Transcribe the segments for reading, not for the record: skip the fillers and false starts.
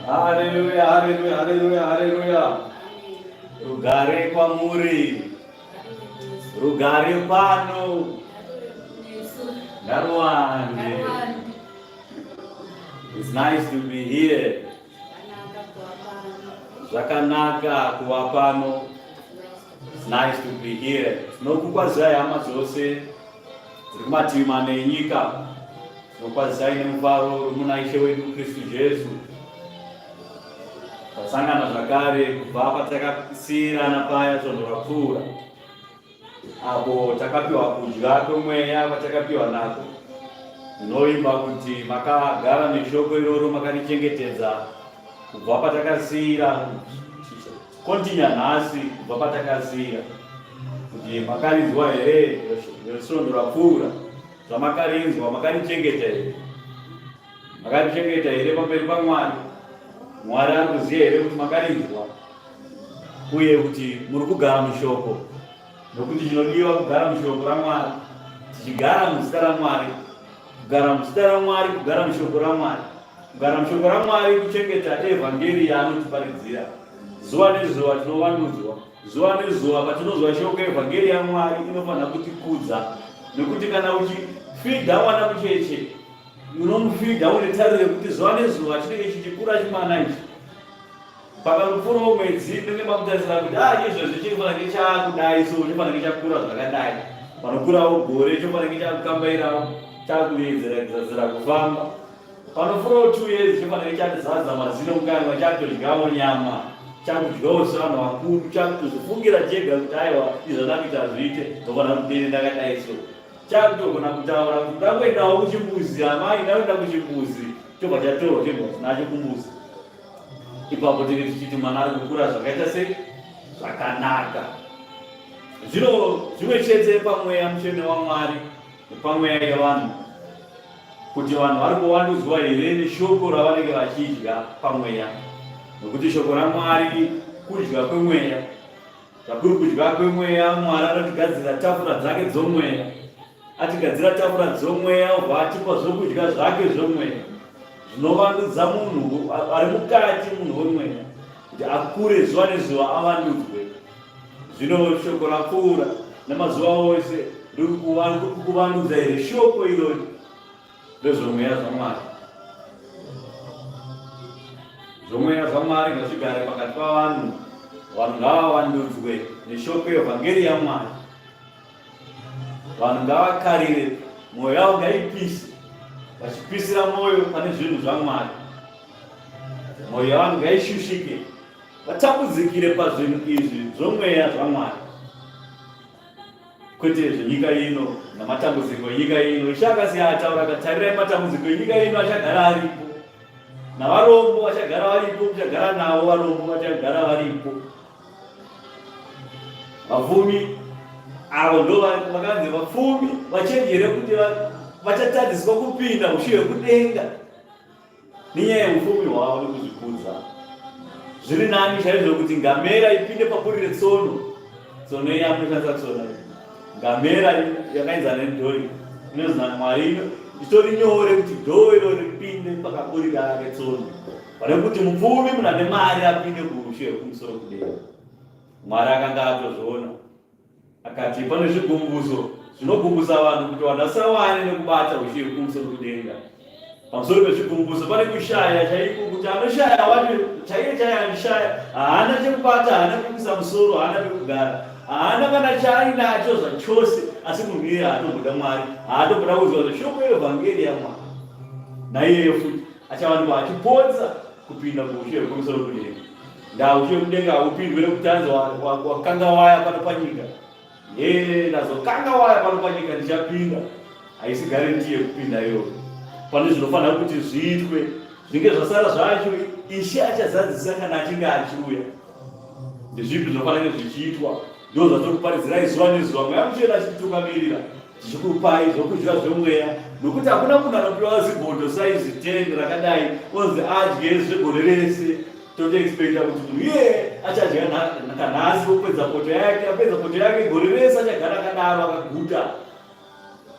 Haleluya, haleluya, haleluya, haleluya. Rugare kwamuri, rugare pano, Narwani. It's nice to be here. Zvakanaka kuva pano. It's nice to be here. Tinokukwazai hama dzose dziri kumativi mane enyika. Tinokwazai nemufaro muna Ishe wedu Kristu Jesu. Tasangana zvakare kubva patakasiyirana paya svondo rapfuura, apo takapiwa kudya kwemweya kwatakapiwa nako. Ndinoimba kuti makagara neshoko iroro, makanichengetedza kubva patakasiyira kontinya nhasi, kubva patakasiyira, kuti makarinzwa here nesvondo rapfuura. Zvamakarinzwa makanichengeta here, makanichengeta here pamberi paMwari. Mwari ari kuziva here kuti makarinzwa uye kuti muri kugara mushoko, nokuti chinodiwa kugara mushoko raMwari, tichigara muzita raMwari, kugara muzita raMwari, kugara mushoko raMwari, kugara mushoko raMwari, kuchengeta evhangeri yaanotiparidzira. Zuva nezuva tinovandudzwa, zuva nezuva patinozwa shoko evhangeri yaMwari inofanira kutikudza, nokuti kana uchifidha mwana mucheche unomufidha une tariro yekuti zuva nezuva chinenge chichikura chimwana ichi. Pakamupfuura womwedzi ndinenge makutarisira kuti izvozvi chinofanira chakudai, so chinofanira chakura zvakadai. Panokurawo gore chinofanira chakukambairawo chakuedzera kufamba. Panopfuurawo 2 years chinofanira chatizaza mazino mukanwa, chatodyawo nyama, chakudyawo sevanhu vakuru, chakutozofungira chega kuti aiwa izvo ndakuita zviite ndofanira kudini ndakadai so. Chakutogona kutaura kuti ndakuendawo kuchimbuzi, amai ndakuenda kuchimbuzi, chobva chatorwa chobva nacho kumbuzi. Ipapo tinenge tichiti mwana ari kukura zvakaita sei zvakanaka. Zvino zvimwe chete pamweya mutsvene waMwari nepamweya yevanhu, kuti vanhu vari kuvandudzwa here neshoko ravanenge vachidya pamweya, nokuti shoko raMwari kudya kwemweya. Zvakuri kudya kwemweya, Mwari anotigadzira tafura dzake dzomweya, atigadzira tafura dzomweya, obva atipa zvokudya zvake zvomweya zvinovandudza munhu ari mukati, munhu wemweya. akure zuva nezuva avandudzwe. Zvino shoko rapfuura namazuva ose riri kuvandudza here shoko irori rezvomweya zvaMwari. Zvomweya zvaMwari ngazvigare pakati pavanhu. Vanhu ngavavandudzwe neshoko evhangeri yaMwari. Vanhu ngavakarire, mwoyo yavo ngaipise, vachipisira mwoyo pane zvinhu zvaMwari. Mwoyo yavanhu ngaishushike, vatambudzikire pazvinhu izvi zvomweya zvaMwari, kwete zvenyika ino namatambudziko enyika ino. Ishe akasiya ataura akatarirai matambudziko enyika ino achagara aripo, navarombo vachagara varipo, muchagara navo varombo vachagara varipo. Vapfumi avo ndo vakanzi vapfumi vachenjere kuti vachatadziswa kupinda ushe hwekudenga nenyaya yeupfumi hwavo nekuzvikudza. Zviri nani chaizvo kuti ngamera ipinde papuri retsono. Tsono iya munoshandisa tsona, ngamera yakaenzana nedhori inozina Mwari itori nyore kuti dhoo iro ripinde pakapuri retsono, pane kuti mupfumi munhu ane mari apinde kuushe hwekumusoro kudenga. Mwari akanga atozviona akati pane zvigumbuso zvinogumbusa vanhu kuti vanhu vasawane nekubata ushe hwekumusoro kudenga. Pamusoro pezvigumbuso pane kushaya chaiko, kuti anoshaya wacho chaiye anoshaya haana chekubata, haana pekuisa musoro, haana pekugara, haana kana chaainacho zvachose. Asi munhu iye hatomboda Mwari, hatomboda kuziva kuti shoko evhangeri yaMwari, naiyeyo futi achawanikwa achipodza kupinda kuushe hwekumusoro kudenga. Ndaushe kudenga haupindwe nekutanza wakanga waya pano panyika. Ndazokanga waya pano panyika ndichapinda, haisi garanti yekupinda iyoyo. Pane zvinofanira kuti zviitwe, zvinge zvasara zvacho Ishe achazadzisa kana achinge achiuya. Ndezvipi zvinofanira zvichiitwa, ndo zvatiri kuparidzirai zuva nezuva. Mweya Mutsvene achitutungamirira tichikupai zvokudya zvomweya, nokuti hakuna munhu anopiwa zigodo saizi 10 rakadai onzi adye zvegore rese. Totoexpecta kuti munhu iye achadya kanhasi opedza poto yake, apedza poto yake gore rese achagara akadaro akaguta.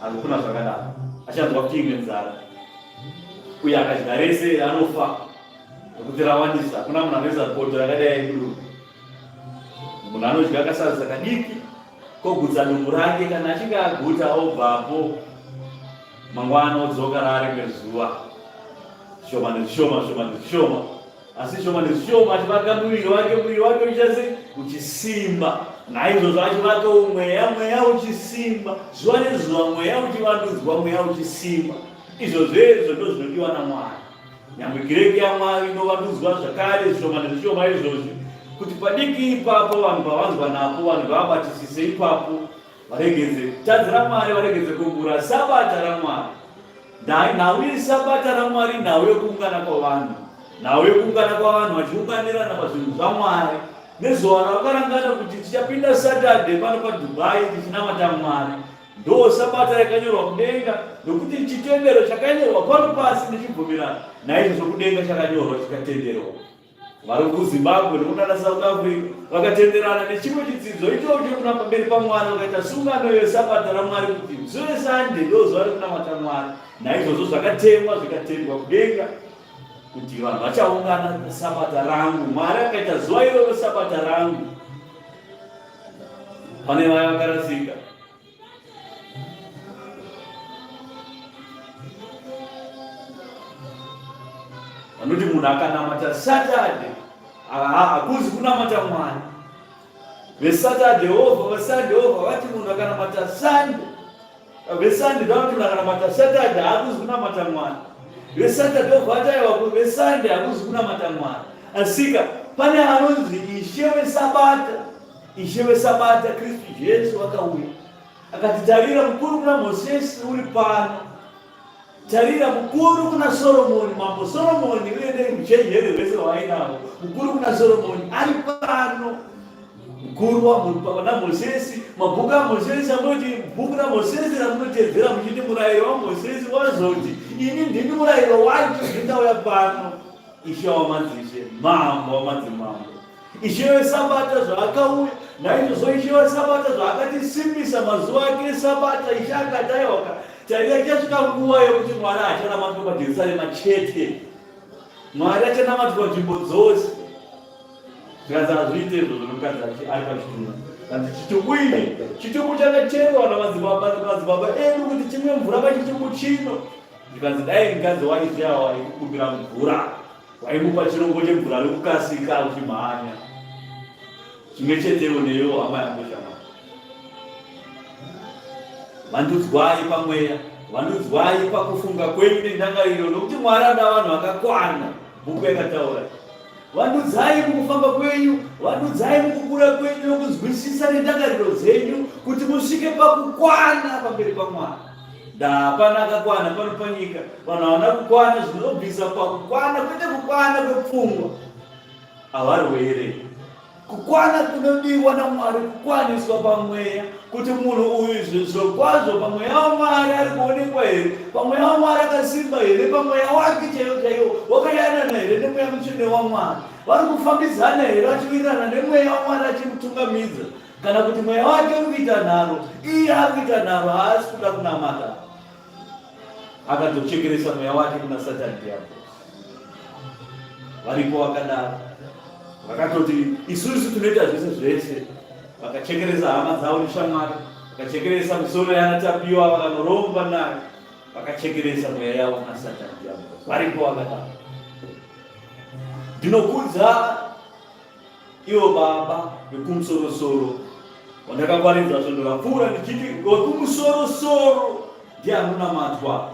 Hakuna zvakadaro, achanzwa kuti imwe nzara. Uye akadya rese anofa nokuti rawandisa. Hakuna munhu anoisa poto rakadai kuduru. Munhu anodya kasadza kadiki kogutsa dumbu rake, kana achinge aguta obvapo mangwana odzoka rarimwe zuva. Shoma nezvishoma, shoma nezvishoma, asi shoma nezvishoma achivaka muviri wake uchase uchisimba. Naizvozvo achivaka mweya uchisimba, zuva nezuva mweya uchivandudzwa, mweya uchisimba. Izvo zvezvo ndo zvinodiwa naMwari. Nyangwe kereke yaMwari inovandudzwa zvakare zvishoma nezvishoma izvozvi, kuti padiki ipapo vanhu pavanzwa napo vanhu ngavabatisise ipapo, varegedze tadzira Mwari, varegedze kumbura sabata raMwari. Nhau sabata raMwari, nhau yekuungana kwavanhu, nhau yekuungana kwavanhu vachiunganirana pazvinhu zvaMwari. Nezuva ravakarangana kuti tichapinda Saturday pano paDubai tichinamata Mwari, ndo sabata yakanyorwa kudenga, nokuti chitendero chakanyorwa pano pasi nechibvumirano, naizvozvo kudenga chakanyorwa chikatenderwa. Vari kuZimbabwe nekuna South Africa vakatenderana nechimwe chidzidzo ichocho kuna pamberi paMwari, vakaita sungano yesabata raMwari kuti zuva reSunday ndo zuva rekunamata Mwari. Naizvozvo zvakatemwa zvikatendwa kudenga kuti vanhu vachaungana sabata rangu. Mwari akaita zuva iroro sabata rangu. Pane vaya vakarasika, vanoti munhu akanamata Saturday hakuzi kunamata Mwari. VeSaturday over, veSunday over vati munhu akanamata Sunday, veSunday vanoti munhu akanamata Saturday hakuzi kunamata Mwari. VeSaturday over vataiwa kuti veSunday hakuzi kunamata Mwari. Asika pane anonzi Ishe weSabata. Ishe weSabata Kristu Jesu vakauya akati, tarira mukuru kuna Mozisi uri pano, tarira mukuru kuna Solomoni, mambo Solomoni uye nemuchenjeri wese wainavo, mukuru kuna Solomoni ari pano. Mukuru wana Mozisi, mabhuku aMozisi anoti bhuku raMozisi ramunotedzera muchiti murayiro waMozisi wazoti ini ndini murayiro wacho ndinauya pano. Ishe wamadzishe, mambo wamadzimambo, Ishe weSabata zvaakauya. Naizvozvo Ishe weSabata zvaakatisimbisa mazuva ake eSabata. Ishe akati aiwa tarira ichasvika nguva yokuti Mwari achanamatwa paJerusarema chete, Mwari achanamatwa nzvimbo dzose. tikazana zviite izvo zvinokadzi ari pachitunha kandi chitumbu ini chitumbu chakacherwa namadzibaba edu kuti chimwe mvura pachitumbu chino. Ndikanzi dai mukadzi waizviya waikukumbira mvura waimupa chirongo chemvura rekukasika uchimhanya. Chimwe chetewo neyo hama yangu shama. Vandudzwai pamweya, vandudzwai pakufunga kwenyu nendangariro nokuti Mwari ada vanhu vakakwana. Bhuku yakataura. Vandudzai mukufamba kwenyu, vandudzai mukukura kwenyu nokuzwisisa nendangariro dzenyu kuti musvike pakukwana pamberi paMwari. Hapana akakwana pano panyika. Vanhu havana kukwana zvinobvisa pakukwana kwete kukwana kwepfungwa. Havariwo here. Kukwana kunodiwa naMwari kukwaniswa pamweya kuti munhu uyu zvirokwazvo pamweya waMwari ari kuonekwa here, pamweya waMwari akasimba here, pamweya wake chaiwo wakayanana here nemweya mutsvene waMwari, vari kufambidzana here achiwirirana nemweya waMwari achimutungamidza, kana kuti mweya wake uri kuita nharo, iye ari kuita nharo haasi kuda kunamata, akatochekeresa mweya wake kuna Satani Dhiabhorosi. Varipo vakadaro vakatoti isusu tunoita zvese zvese, vakachekeresa hama dzavo neshamwari, vakachekeresa misoro yanatapiwa, vakanoromba nayo, vakachekeresa mweya yavo kuna Satani Dhiabhorosi. Varipo vakadaro. Ndinokudza ivo Baba vekumusoro-soro vandakakwaridza svondo rapfuura ndichiti wekumusoro-soro ndiye anonamatwa,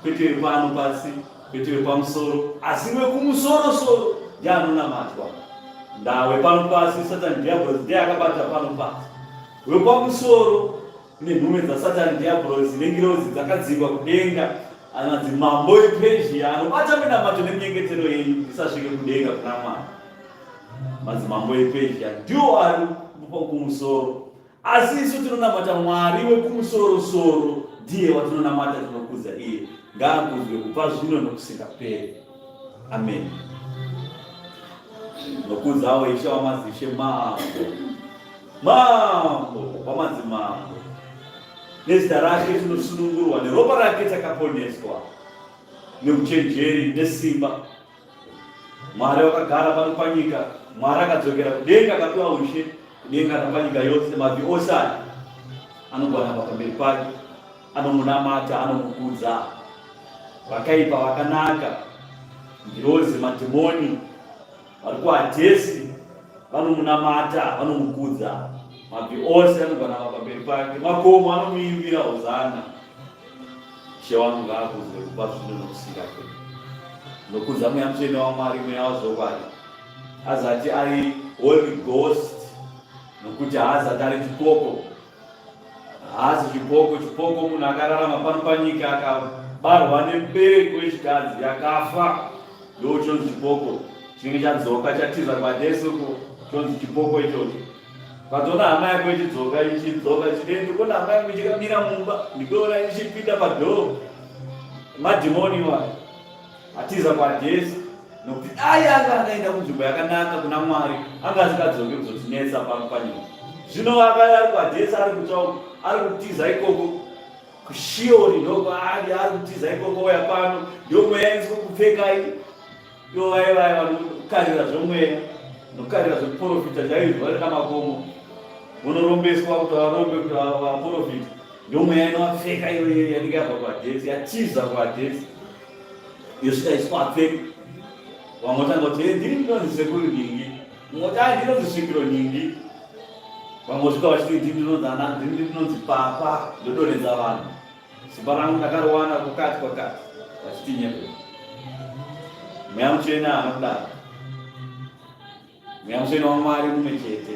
kwete pano pasi, kwete pamusoro, asi wekumusoro-soro ndiye anonamatwa. Ndawe pano pasi Satani Dhiabhorosi ndiye akabata pano pasi. Wepamusoro nenhume dzaSatani Dhiabhorosi nengirozi dzakadzikwa kudenga, anadzimambo ePezhia anobata minamato neminyengetero yenyu isasvike kudenga kuna Mwari. Madzimambo ePezhia ndiwo ari kumusoro, asi isu tinonamata Mwari wekumusoro-soro, ndiye watinonamata, tinokudza iye. Ngaakuzwe kubva zvino nokusingaperi. Amen. Nokudzawo Ishe wamazishe mambo wamadzimambo. Nezita rake tinosunungurwa, neropa rake takaponeswa, neuchenjeri nesimba. Mwari wakagara pano panyika, Mwari akadzokera kudenga akapiwa ushe, kudenga napanyika yose, mabvi ose anogwana pamberi pake, anomunamata, anomukudza. Vakaipa vakanaka, ngirozi, madhimoni vari kuHadhesi vanomunamata, vanomukudza. Mabvi ose anogwana pamberi pake, makomo anomuimbira hozana. Ishe wangu ngaakudze kubva zvino nokusingaperi. Nokudza mweya mutsvene waMwari, mweya wazvokwadi, azati ari Holy Ghost, nokuti haazati ari chipoko. Haasi chipoko. Chipoko munhu akararama pano panyika akabarwa nemubereko wechikadzi akafa, ndo chonzi chipoko. Chinenge chadzoka chatiza kwaJesu chonzi chipoko ichocho. Ukatoona hama yako ichidzoka chidende, ndikuona hama yako ichikamira mumba, ndikuona ichipinda padhoo, madhimoni wayo atiza kwaJesu, nokuti dai anga akaenda kunzvimbo yakanaka kuna Mwari anga asingadzoki kuzotinetsa pano panyika. Zvino ari kwaJesu ari kutiza ikoko kuShiori, ndoko ari kutiza ikoko oya pano, ndio mweya aiswa kupfekai, ndio vaiva vanokarira zvomweya nokukarira zveprofita chaizvo vari namakomo, vonorombeswa kuti varombe kuti vaprofita, ndio mweya inovapfeka iyoyo yanenge yabva kwaJesu, yatiza kwaJesu, yosvika iswa apfeka. Vamwe votanga kuti ndiri ndinonzi sekuru ningi, mumwe kuti ndinonzi svikiro ningi, vamwe vosvika vachiti ndiri ndinonzi papa, ndodonedza vanhu. Simba rangu ndakariwana kukati kwakati, vachiti nyepera. Mweya mutsvene anodaro. Mweya mutsvene waMwari mumwe chete,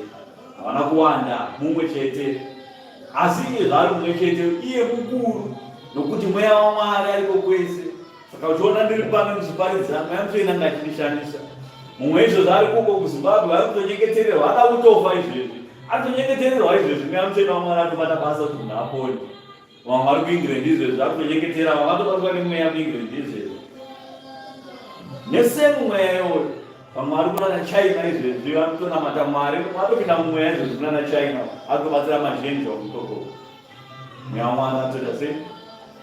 havana kuwanda, mumwe chete, asi iye zvaari mumwe chete, iye mukuru, nokuti mweya waMwari ariko kwese. Saka uchiona ndiri pano ndichiparidza, mweya mutsvene anga achendishandisa. Mumwe izvozvo ari koko kuZimbabwe ari kutonyengetererwa, hada kutofa izvezvi, atonyengetererwa izvezvi, mweya mutsvene waMwari atobata basa kuti munhu apone. Vamwe vari kuEngland izvezvi ari kutonyengetera, vamwe vatobatwa nemweya muEngland izvezvi. Nesemu mweya iyoyo, vamwe vari kunana China izvezvi, vari kutonamata Mwari, atopinda mumweya izvezvi kunana China, ari kubatsira mazhenja omutoko. Mweya waMwari atoita sei?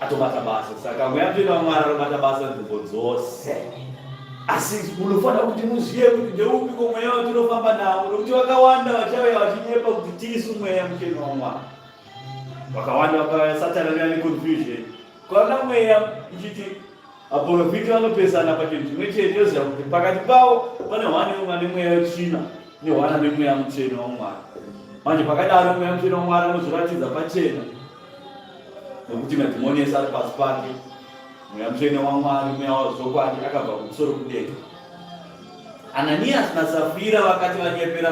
Atobata basa. Saka mweya mutsvene waMwari anobata basa nzvimbo dzose. asi unofana kuti muziye kuti ndeupi komweya watinofamba nawo, nokuti vakawanda vachauya vachinyepa kuti tisu mweya mucheno waMwari. Vakawanda vakauya, Satani anova neconfusion. Kana mweya ichiti aprofiti vanopesana pachinhu chimwe chete, yoziva kuti pakati pavo pane hwana nemweya wetsvina nehwana nemweya mucheno waMwari. Manje pakadaro mweya mucheno waMwari anozoratidza pachena, nokuti madhimoni ese ari pasi pake. Mweya mucheno waMwari, mweya wazokwadi, akabva kumusoro kudenga. Ananiasi naSafira vakati vanyepera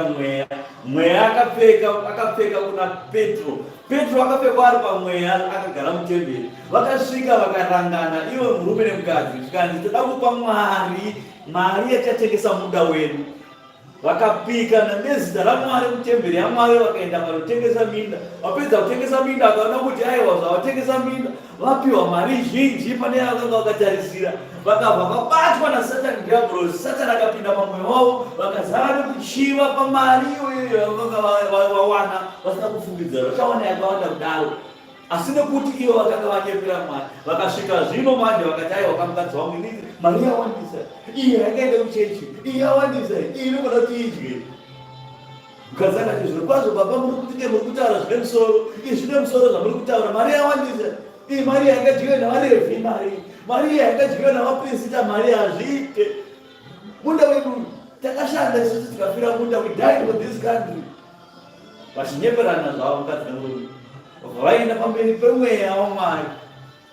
mweya akapfeka kuna Petro. Petro akapfekwa ari pamweya, akagara mutemberi. Vakasvika vakarangana, ivo murume nemukadzi, zvikanzi toda kupa Mwari mari yatatengesa munda wedu. Vakapika nezita raMwari mutemberi yaMwari, vakaenda vanotengesa minda. Vapedza kutengesa minda, vakaona kuti aiwa zvavatengesa minda vapiwa mari zhinji pane vakanga vakatarisira. Vakabva vabatwa naSatani dhiabhorosi. Satani akapinda pamwoyo wavo, vakazara nekuchiva pamari iyoyo vakanga vawana vasina kufungidzira vachawana yakawanda kudaro. Asi nekuti ivo vakanga vanyepera Mwari, vakasvika zvino manje vakati aiwa kamukadzi wangu, inini mari yawandisa, iye yakaenda kuchechi, iye yawandisa, iye inofanira kuti idye. Mukadzi akati zvirokwazvo baba muri kutaura zvine musoro, izvi zvine musoro zvamuri kutaura, mari yawandisa. Iyi mari yakadyiwa navaRevhi, mari yakadyiwa navaprista, mari hazviite. Munda wedu takashanda isusu tikafira munda, we died for this country. Vachinyeperana zvavo mukadzi nemurume, vaenda pamberi pemweya waMwari.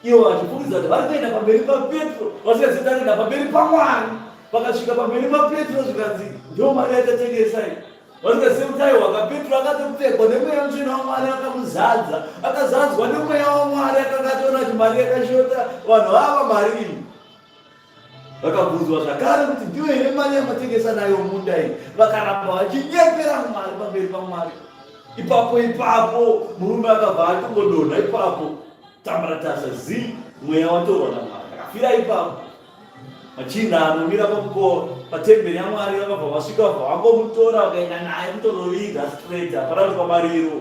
Ivo vachifungidza kuti vari kuenda pamberi paPetro, vasikazita kuenda pamberi paMwari. Vakasvika pamberi paPetro, zvikanzi ndio mari yatatengesai. Vasikasiye kuti aiwa kaPetro akatopfekwa nemweya mucheno waMwari, akamuzadza, akazadzwa nemweya waMwari, akangatoona kuti mari yakashota, vanhu ava mari iyi. Vakabvunzwa zvakare kuti ndiyo here mari yamatengesa nayo munda iyi. Vakaramba vachinyepera Mwari pamberi paMwari. Ipapo murume akabva atongodonha ipapo, tambaratasa zi, mweya watorwa naMwari, akafira ipapo. Machinda anomira patemberi yaMwari vakabva vasvika, vangomutora vakaenda naye kutoroviga straight aparati pamariro.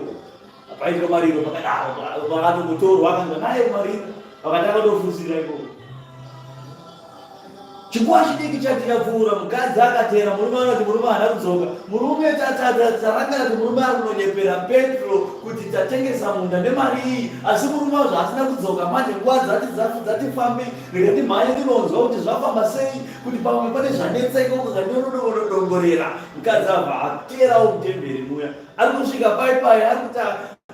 Apaitwa mariro pakadaro, vakatomutorwa akanga naye mariro, vakati akatofunsira ikoko. Chinguva chidiki chati chapfuura, mukadzi akatera, murume anoti murume haana kudzoka. Murume tarangana kuti murume ari kunonyepera Petro kuti tatengesa munda nemari iyi, asi murume wazvo asina kudzoka. Manje nguva dzati fambi, rega timhanye tinonzwa kuti zvafamba sei, kuti pamwe pane zvanetsa ikoko zvatinodongorera. Mukadzi abva aterawo mutemberi muya, ari kusvika paipai, ari kuti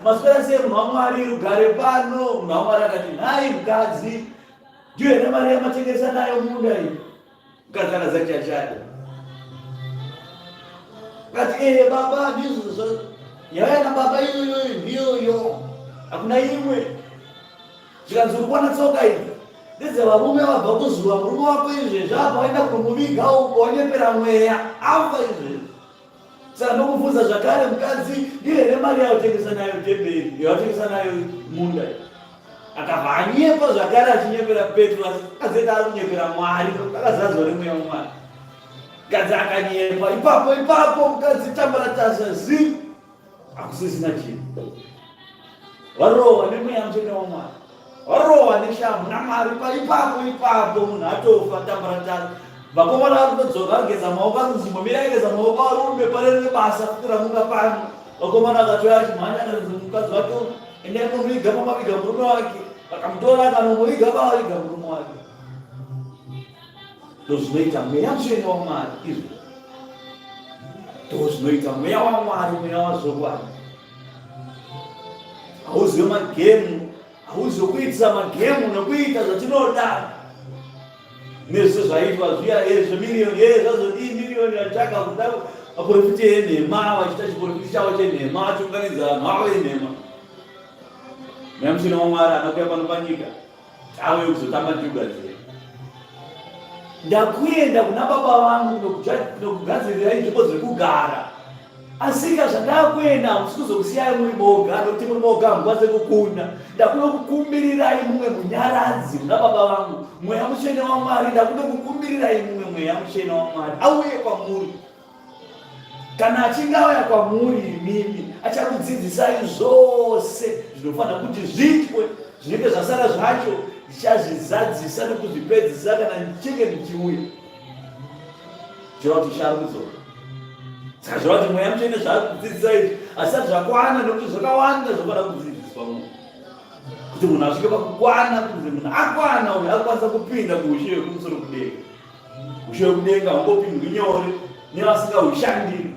maswera sei munhu waMwari, rugare pano. Munhu waMwari akati, nhai mukadzi, ndiyo here mari yamatengesa nayo munda iyi? Mukadzi akaziva kuti achada. Akati baba ndizvo yauya nababa iyoyo ndiyoyo, hakuna imwe. Zvikanzi uri kuona tsoka idzi ndedzevarume vabva kuzuva, murume wako izvezvi abva waenda kumuviga uko, wanyepera mweya afa izvezvi. Saka ndokubvunza zvakare, mukadzi ndiyo here mari yautengesa nayo temberi, yautengesa nayo munda? Akabva anyepa zvakare achinyepera Petro, azeta ari kunyepera Mwari, akazadzwa nemweya waMwari. Mukadzi akanyepa ipapo, mukadzi tambaratasa zi, hakusisina chinhu. Varohwa nemweya mucheno waMwari, varohwa neshamhu naMwari. Ipapo munhu atofa tambaratasa. Vakomana vari kutodzoka vageza maoko, ari kunzi mbomira ageza maoko, varume pane nebasa kutora munga pano. Vakomana vakatoya achimhanya, akarinzi mukadzi wake endai kumuviga pamaviga murume wake. Vakamutora akanomuviga pavaviga murume wake. Ndozvinoita mweya mucheno waMwari izvo. Ndozvinoita mweya waMwari, mweya wazokwadi. Hauziwe magemu, hauziwe kuitisa magemu nekuita zvatinoda. Nezvo zvaitwa zviya zvemiliyoni, zvazodii miliyoni yatsvaka kuda vaprofiti enhema, vachiita chiprofiti chavo chenhema, vachiunganidza vanhu avo enhema. Mweya mucheno waMwari anakuya pano panyika auye kuzotamba ndiugadzire. Ndakuenda kuna baba vangu nokugadzirira nzvimbo dzekugara, asika zvandakuenda hamusi kuzokusiyai muri moga, nokuti muri moga hamukwanise kukunda. Ndakuda kukumbirirai mumwe munyaradzi kuna baba vangu, mweya mucheno waMwari. Ndakuda kukumbirirai mumwe mweya mucheno waMwari auye kwamuri. Kana achinge auya kwamuri, mimi achakudzidzisai zvose zvinofanira kuti zviitwe. Zvinenge zvasara zvacho ndichazvizadzisa nekuzvipedzisa kana ndichinge ndichiuya. chirova kuti charudzo. Saka zvirova kuti mweya mutsvene zvakudzidzisa izvi asati zvakwana, nekuti zvakawanda zvofanira kudzidziswa munhu kuti munhu asvike pakukwana, kuti munhu akwana uyu akwanisa kupinda kuushe hwekumusoro kudenga. Ushe hwekudenga hungopindwi nyore nevasingahushandiri,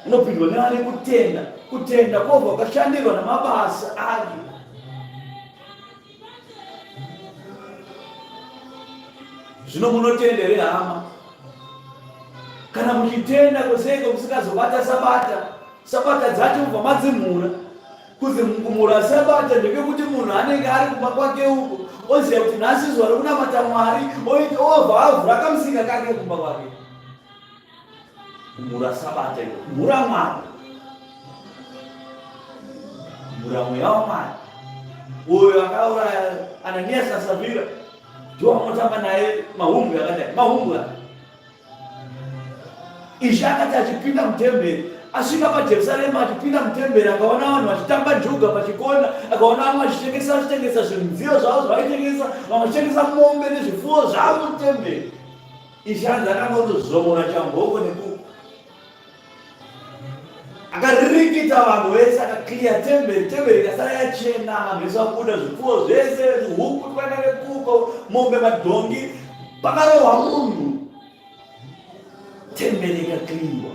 unopindwa nevane kutenda. Kutenda kwobva kwashandirwa namabasa ake. Zvino munotendere hama, kana muchitenda kuseko musikazobata sabata dzacho kubva madzimura. Kuzimura sabata ndekekuti munhu anenge ari kumba kwake uko oziva kuti nhasi zuva rokunamata Mwari, obva avhura kamusika kake kumba kwake. Kumura sabata iko, kumura Mwari, kumura mweya waMwari. Uyo akauraya Ananiasi naSafira ndowamotamba naye mahumbu yakadai. Mahumbu izvi akati achipinda mutemberi, asvika paJerusarema achipinda mutemberi, akaona vanhu vachitamba njuga pachikona, akaona vamwe vachitengesa zvidziyo zvavo zvaitengesa, vamwe vachitengesa mombe nezvipfuwo zvavo mutemberi. Izvi anzi akangotozomora chamboko nekuku, akaririkita vanhu vese, akakliya temberi ikasara yachena, vanhu vese vabuda zvipfuwo zvese, huku twaina nekuko, mombe, madhongi, pakarohwa munhu, temberi ikakliwa.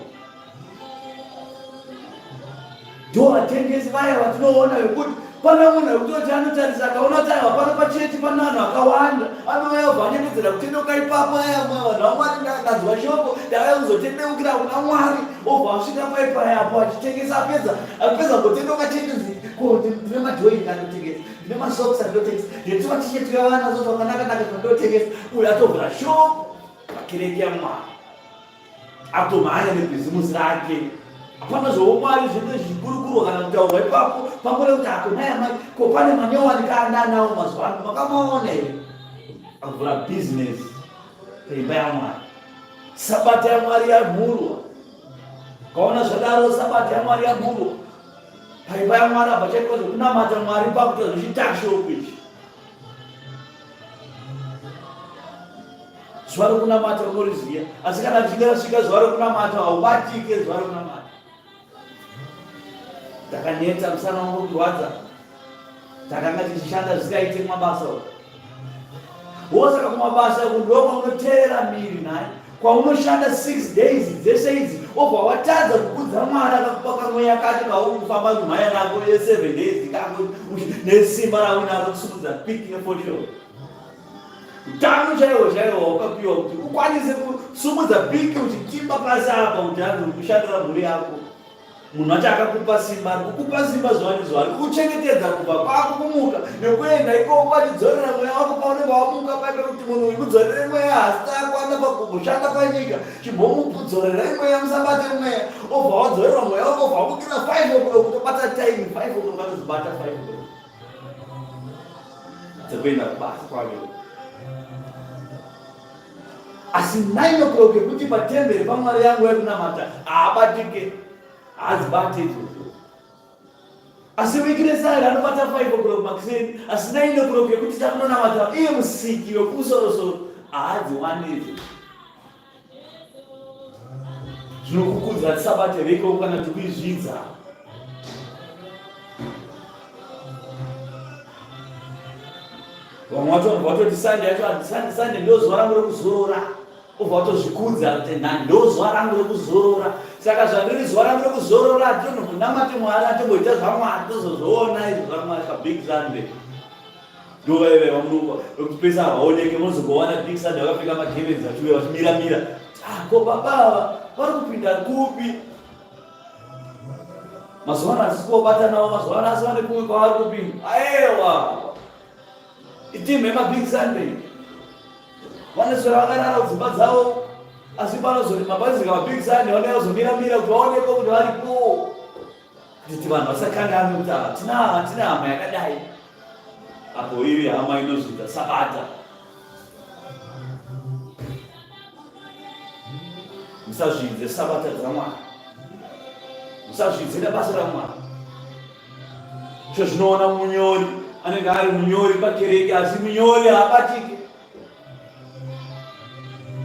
Ndo vatengesi vaya vatinoona vekuti pana munhu wekutoti anotarisa akaona kuti aiwa pano pachechi pana vanhu vakawanda, anouya ubva anyemedzera kutendoka ipapo. Aya vanhu vaMwari ndakanzwa shoko, ndakauya kuzotendeukira kuna Mwari, obva asvika paipayapo achitengesa, apedza ngotendoka chendozi ndine madhoyi andotengesa, ndine masokisi andotengesa, ndetuma tisheti yavana zvakanaka zvandotengesa. Uyu atovhura shoko pakereke yaMwari, atomhanya nebhizimusi rake. Hapana zvoumwari zvine zvikurukuru kana kutaurwa ipapo, pamwe kuti akonaya mai ko pane manyowani kaananawo mazuva ano makamaona here. Akuvhura bhizinesi peimba yaMwari. Sabata yaMwari yamhurwa. Kaona zvadaro sabata yaMwari yamhurwa. Paimba yaMwari abva chaitwa zvokunamata Mwari pakuita zvichitashoko ichi. Zuva rokunamata unoriziva, asi kana richinge rasvika zuva rokunamata haubatike zuva rokunamata. Takaneta, musana wangu kurwadza, takanga tichishanda zvisingaite mabasa uko. Wosaka kumabasa uko ndokwaunoteerera miri naye, kwaunoshanda 6 days dzese idzi, obva watadza kukudza Mwari akakupa mweya yakati kaurikufamba kumhanya nako ye7 days kako nesimba raunaro kusumudza piki nefoshoro. Utano chaiwo wakapiwa kuti ukwanise kusumudza piki uchitimba pasi apa kuti anhu kushandira mhuri yako. Munhu wacho akakupa simba, ari kukupa simba zuva nezuva, ari kukuchengetedza kubva pakumuka nekuenda ikoko achidzorera mweya wako paunenge wamuka paipe kuti munhu uyu kudzorere mweya asi takwana pakugoshanda panyika chimbomukudzorera mweya musabate mweya, obva wadzorerwa mweya wako obva wamukira 5 o'clock kutobata time 5 o'clock anozibata 5 o'clock dzekuenda kubasa kwake. Asi 9 o'clock yekuti patemberi paMwari yangu yakunamata haabatike, hadzibate izvozvo. Asi wekiresari anobata 5 o'clock makuseni, asi 9 o'clock yekuti takunonamata iye musiki wekusorosoro haadziwani izvozvo. Zvinokukudza kuti sabata veko kana tikuizvidza. Vamwe vatoti Sunday yacho Sunday ndo zuva rangu rekuzorora, obva watozvikudza kuti ndo zuva rangu rekuzorora. Saka zvandiri zuva rangu rekuzorora atonomunamate Mwari, atomboita zvaMwari, tozozviona izvo zvaMwari paBig Sunday. Ndo vaive vamunuka wekupesa havaoneke, munozogowana Big Sunday vakapfeka magemenzi vachiuya vachimiramira. Ko baba vari kupinda kupi? Mazuva ano hatisi kubata navo, mazuva ano asi vane kumwe kwavari kupinda. Aiwa itimhe maBig Sunday vanoswera vakarara kudzimba dzavo, asi panozoti mabhaizika maBig Sunday vanenge vazomiramira kuti vaonekwe kuti varipo, kuti vanhu vasakangame kuti hatina hama yakadai. Apo iri hama inozvita sabata. Musazvidze sabata dzaMwari, musazvidze nebasa raMwari. Izvo zvinoona munyori anenge ari munyori pakereke, asi munyori haabatike.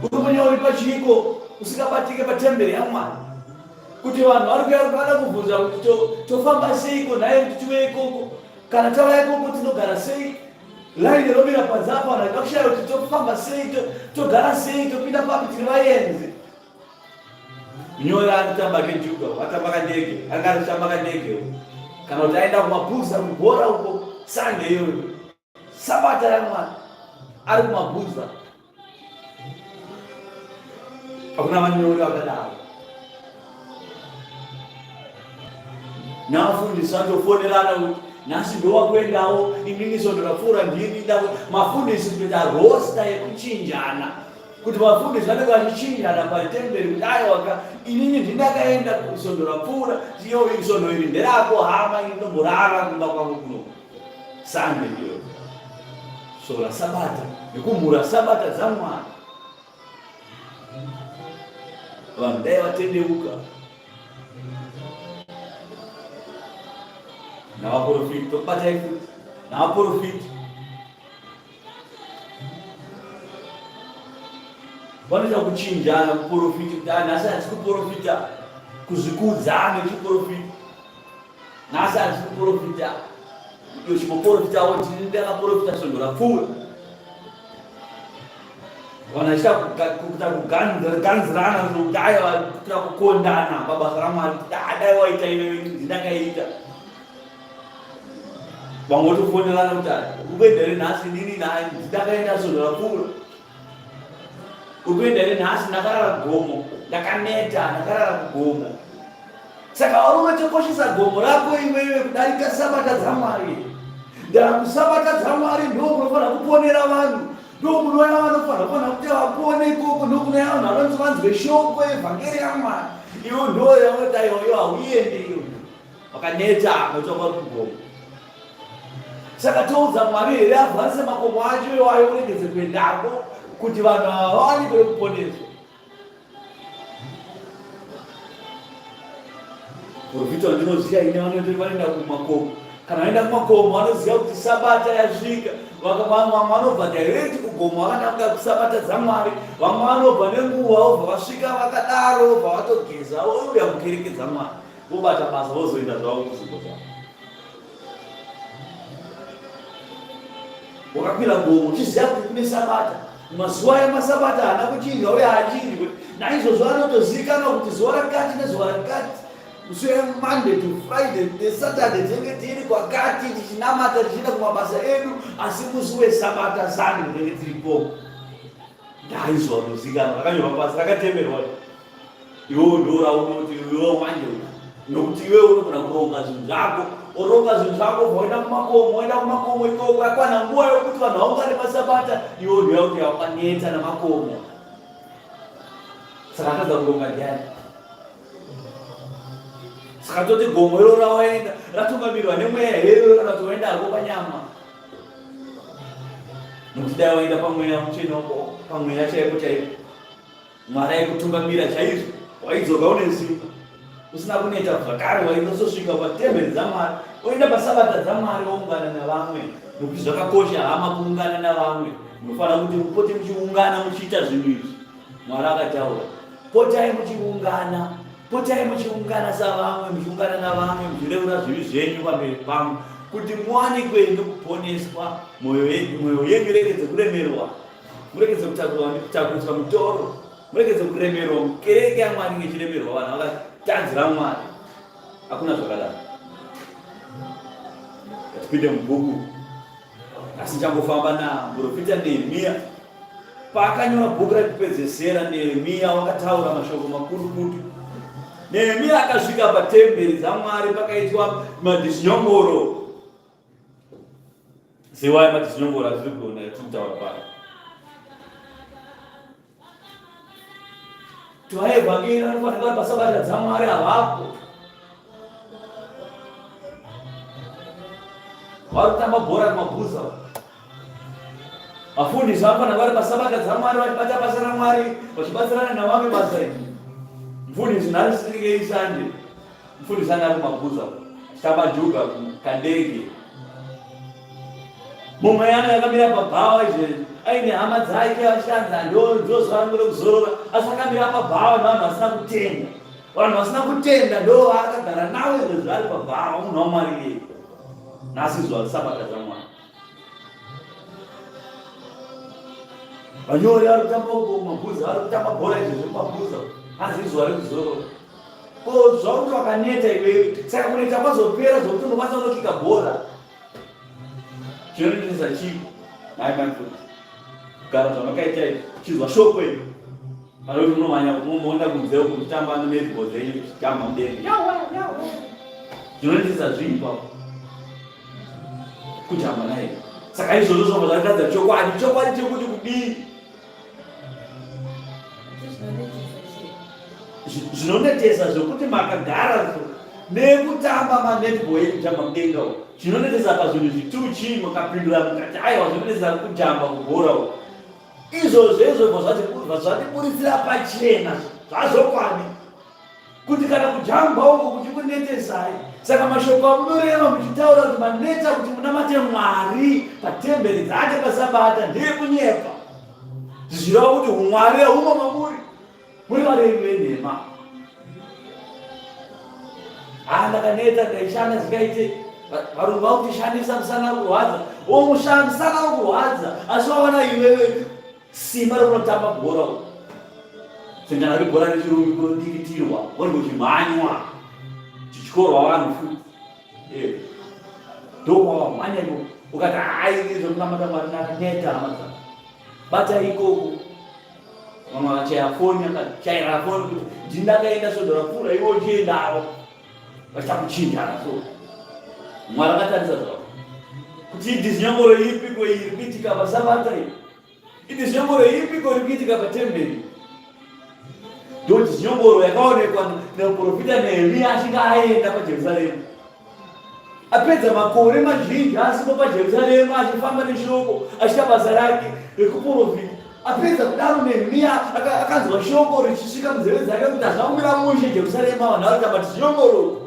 Uri munyori pachiko, usikabatike patemberi yaMwari, kuti vanhu vari kubvunza kuti tofamba seiko naye kuti tive ikoko, kana tauya ikoko tinogara sei, laini romira panze apa vanhu vaida kushaya kuti tofamba sei, togara sei, topinda papi tiri vaenzi. Nyore anotamba kejuka, atamba kandege, angatamba kandege, kana kuti aenda kumabhuza kubhora uko Sunday iyoyo, Sabata yaMwari ari kumabhuza. Hakuna manyori wakadaro. Navafundisi vanofonerana kuti nhasi ndowakuendawo, inini ndorapfuura ndini ndako. Mafundisi kuita rosta yekuchinjana, kuti vafundisi vanenge vachichinjana patemberi kuti aiwa inini ndindakaenda kusondo rapfuura, iyo isondo iri nderako hama, inomborara kumba kwangu kuno Sunday iyo. So la Sabata nekumhura Sabata dzaMwari, vanhu dai vatendeuka. Navaprofiti tobatai futi, navaprofiti vanoita kuchinjana kuprofiti, kuti nhasi handisi kuprofita kuzvikudza nechiprofiti, nhasi handisi kuprofita iyo chimoprofitawo tini ndakaprofita sondo rapfuura. Vanhu vachita kuita kuganzirana kuti aiwa kuita kukondana pabasa raMwari, kuti dai waita iwe ndinakaita. Vamwe votofonerana kuti ukuendere nhasi nini naye ndakaenda sondo rapfuura, ukuendere nhasi ndakarara gomo, ndakaneta ndakarara kugomo. Saka warume tokoshesa gomo rako iwewe kudarika Sabata dzaMwari. Ndara kuSabata dzaMwari ndo munofanira kuponera vanhu, ndo munoya vanofanira kuti vapone ikoko, ndo kunoya vanhu vanonzi vanzwe shoko evhangeri yaMwari. Iwo ndo yaunoti iwoyo hauendi iyo, wakaneta unotsvaka kugomo. Saka toudza Mwari here avhanise makomo acho iwayo uregedze kuendako, kuti vanhu ava vawanikwe kuponeswa. Profita ndinoziva ine vanoti vanoenda kumakomo, kana vaenda kumakomo vanoziva kuti Sabata yasvika, vamwe vanobva direct kugomo vakananga kuSabata dzaMwari, vamwe vanobva nenguva vobva vasvika vakadaro, vobva vatogeza vouya mukereke dzaMwari, vobata basa vozoenda zvavo kuzipo zvavo. Wakakwira gomo uchiziva kuti kune Sabata, mazuva emasabata haana kuchinja uye haachindi, kuti naizvozvo anotozivikanwa kuti zuva rakati nezuva rakati, musi weMonday to Friday neSaturday tinenge tiri kwakati tichinamata tichienda kumabasa edu, asi musi weSabata Sunday tinenge tiripo. Ndaizwa unozikanwa, rakanyorwa pasi, rakatemerwa. Iwewe ndo raunoti iwewe manje, nokuti iwewe unogona kuronga zvinhu zvako, oronga zvinhu zvako, voenda kumakomo ikoko, yakwana nguva yokuti vanhu vaungane paSabata, iwewe ndo yakuti wakaneta namakomo. Saka akadza kuronga ndiani? Saka toti gomo iro rawaenda ratungamirwa nemweya here kana kuti waendako panyama. Nokuti dai waenda pamweya muchinoko, pamweya chaipo chaipo, Mwari aikutungamira chaizvo, waidzoka une simba, usina kuneta zvakare, waindosvika patemberi dzaMwari, woenda paSabata dzaMwari woungana navamwe. Nokuti zvakakosha hama kuungana navamwe, munofanira kuti mupote muchiungana muchiita zvinhu izvi. Mwari akataura, potai muchiungana savamwe, muchiungana navamwe, muchireura zvivi zvenyu pamberi pangu, kuti muwanikwe nekuponeswa, mwoyo yenyu iregedze kuremerwa, muregedze kutakuriswa mutoro, muregedze kuremerwa. Kereke yaMwari ngechiremerwa, vanhu vakatadzira Mwari. Hakuna zvakadaro. Tipinde mubhuku, asi ndichangofamba namuprofita Nehemiya. Paakanyora bhuku rakupedzesera, Nehemiya wakataura mashoko makurukutu. Nehemiya akasvika patemberi dzaMwari, pakaitwa madhisinyongoro. Ziwai madhisinyongoro atiri kuona yatirikutaura pano. Vaevhangeri vanofanira paSabata dzaMwari havapo. Vari kutamba bhora kumabhuza. Vafundisi vanofanira vari paSabata dzaMwari vachibata basa raMwari, vachibatsirana navamwe basa iri. Mfundisi nharisirikei Sunday, mfundisi anga ari kumabhuza, achitamba juga kandege. Mumwe yana yakamira pabhawa izvezvi, aine hama dzake vashanda ndozvaangode kuzorora, asi akamira pabhawa navanhu vasina kutenda. Vanhu vasina kutenda ndo akagara nawe zvari pabhawa, munhu waMwari yeye. Nhasi zuva Sabata zvaMwari, vanyori vari kutamba mabhuza, vari kutamba bhora izvezvi mumabhuza, asi zuva rekuzorora. Ko zvakuti wakaneta iwewe, saka kuneta kwazopera zvokuti unokwanisa kundokika bhora. Chinonetesa chipo naye mafuti kugara zvamakaita chizwa shoko iri vanoti munoenda kunzeo kutamba netball dzenyu kuchitamba mudenga. Zvinonetesa zvii ipapo kutamba naye. Saka izvozvo zvombo zvakatadza chokwadi chekuti kudii zvinonetesa zvokuti makagara nekutamba manetball ekutamba mudenga uko. Zvinonetesa pazvinhu zvituru chii makapindura mukati aiwa zvinonetesa kutamba kubhora uko. Izvozvo zvatiburitsira pachena zvazokwadi kuti kana kujamba uko kuchikunetesai. Saka mashoko amunoreva muchitaura kuti maneta kuti munamate Mwari patemberi dzake paSabata ndekunyepa. Zvichireva kuti umwari haumo mamuri, muri varevi venhema. Ndakaneta ndaishanda zvingaite varungu vakutishandisa musana kurwadza, musana kurwadza, asi waona iwewe simba rekunotamba bhora uko. Sengana rebhora rechirungu kunodikitirwa, wori uchimhanywa chichikorwa vanhu futi. Ndokwawamhanya iko ukati izvonamata Mwari nakaneta hamaza bata ikoko. Vamwe vachaya foni, akachaira foni kuti ndindakaenda sodhora pfuura iwe uchiendawo vachakuchinjana. So Mwari akatarisa zvavo kuti idhizinyamboro ipiko iri kuitika paSabata iyi, idhizinyamboro ipiko iri kuitika patemberi. Ndo dhizinyamboro yakaonekwa namuprofita Nehemia achinga aenda paJerusarema. Apedza makore mazhinji asimo paJerusarema achifamba neshoko achiita basa rake rekuprofita. Apedza kudaro Nehemia akanzwa shoko richisvika munzeve dzake kuti achakumbira mushe Jerusarema, vanhu vari kutamba dhizinyamboro.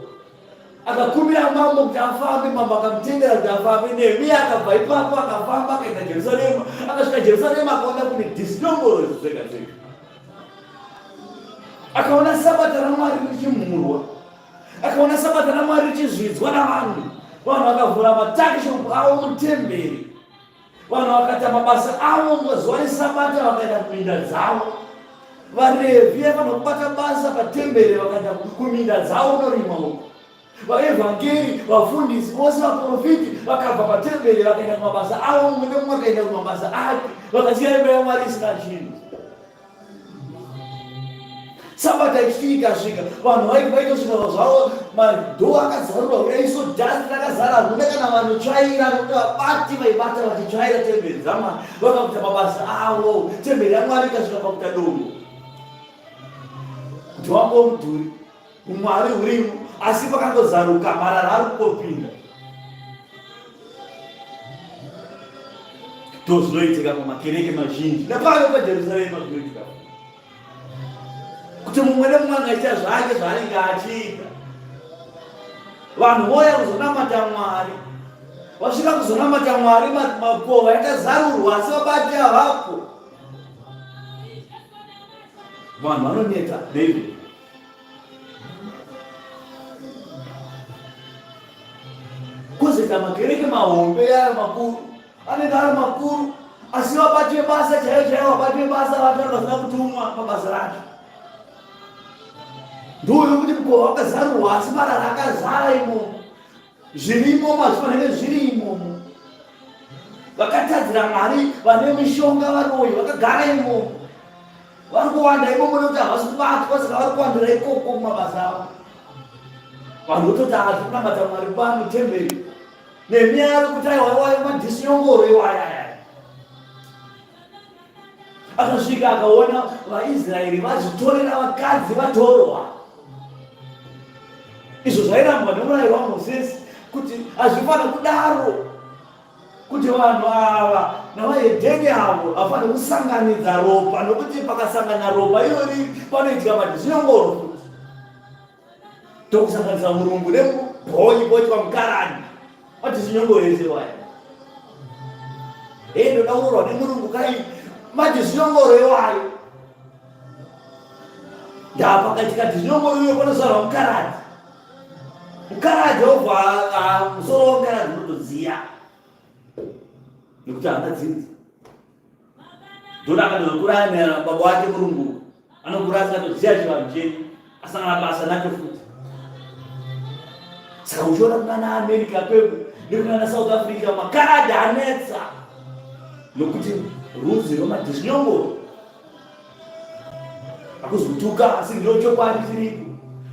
Akakumbira mambo kuti afambe, mambo akamutendera kuti afambe. Nehemia akabva ipapo akafamba akaenda Jerusarema. Akasvika Jerusarema akaona kune dhizinyamboro zvega zvega. Akaona Sabata raMwari richimhurwa, akaona Sabata raMwari richizvidzwa navanhu. Vanhu vakavhura matakishopu avo mutemberi, vanhu vakaita mabasa avo muzuva reSabata, vakaenda kuminda dzavo. Varevi vanobata basa patemberi vakaenda kuminda dzavo norima uko. Vaevhangeri, vafundisi vose, vaprofiti vakabva patemberi vakaenda kumabasa avo, mumwe nemumwe akaenda kumabasa ake, vakasiya imba yaMwari isina chinhu. Sabata ichifika svika, vanhu vaitosvika zvavo, madhoo akazarurwa, kudaiso dhasi rakazara, hakuna kana vanotsvaira, nokuti vabati vaibata vachitsvaira temberi dzaMwari, vakakuita mabasa avo. Temberi yaMwari ikasvika pakuita dongo, kuti wango mudhuri, umwari hurimo, asi pakangozaruka marara ari kungopinda. Ndo zvinoitika pamakereke mazhinji nepano paJerusarema zvinoitika, kuti mumwe nemumwe angaita zvake zvaanenge achiita. Vanhu voya kuzonamata Mwari, vasvika kuzonamata Mwari, makova yakazarurwa asi vabati havapo. Vanhu vanoneta. David kuzoita makereke mahombe aya makuru, anenge ari makuru, asi vabati vebasa chaiyo, vabati vebasa vatari vasina kutumwa pabasa racho. Ndoyo kuti mukova wakazarurwa asi marara akazara imomo, zvirimo mazvifanire zviri imomo. Vakatadzira Mwari, vane mishonga varoyi vakagara imomo, vari kuwanda imomo nekuti havasi kubatwa, saka vari kuwandira ikoko mumabasa avo. Vanhu vototi kunamata Mwari pano temberi. Nehemia ari kuti aiwa madhizinyamboro iwaya. Akasvika akaona vaIsraeri vazvitorera vakadzi vatorwa. Izvo zvairambwa nemurayiro waMozisi kuti hazvifanira kudaro, kuti vanhu ava navahedheni avo hafanira kusanganidza ropa, nokuti pakasangana ropa iyori panoitika madhizinyamboro futi. Tokusanganisa murungu nemubhonyi poitwa mukarani, madhizinyamboro ese waya. endo daurorwa nemurungu kai mati zvinongoro iwayo ndapakatika kuti zvinongoro iwe panosara mukaradzi obva musoro womukaradzi unotoziya nekuti hana dzinzi ndona akatozokura baba wake murungu anokura asingatoziya chivanhu chedu asangana basa nacho futi. Saka uchiona kunana America kweku nekunana South Africa makaradhi anetsa nokuti rudzi romadhishinyongoro akuzotuka asi ndochokwadi tiripo.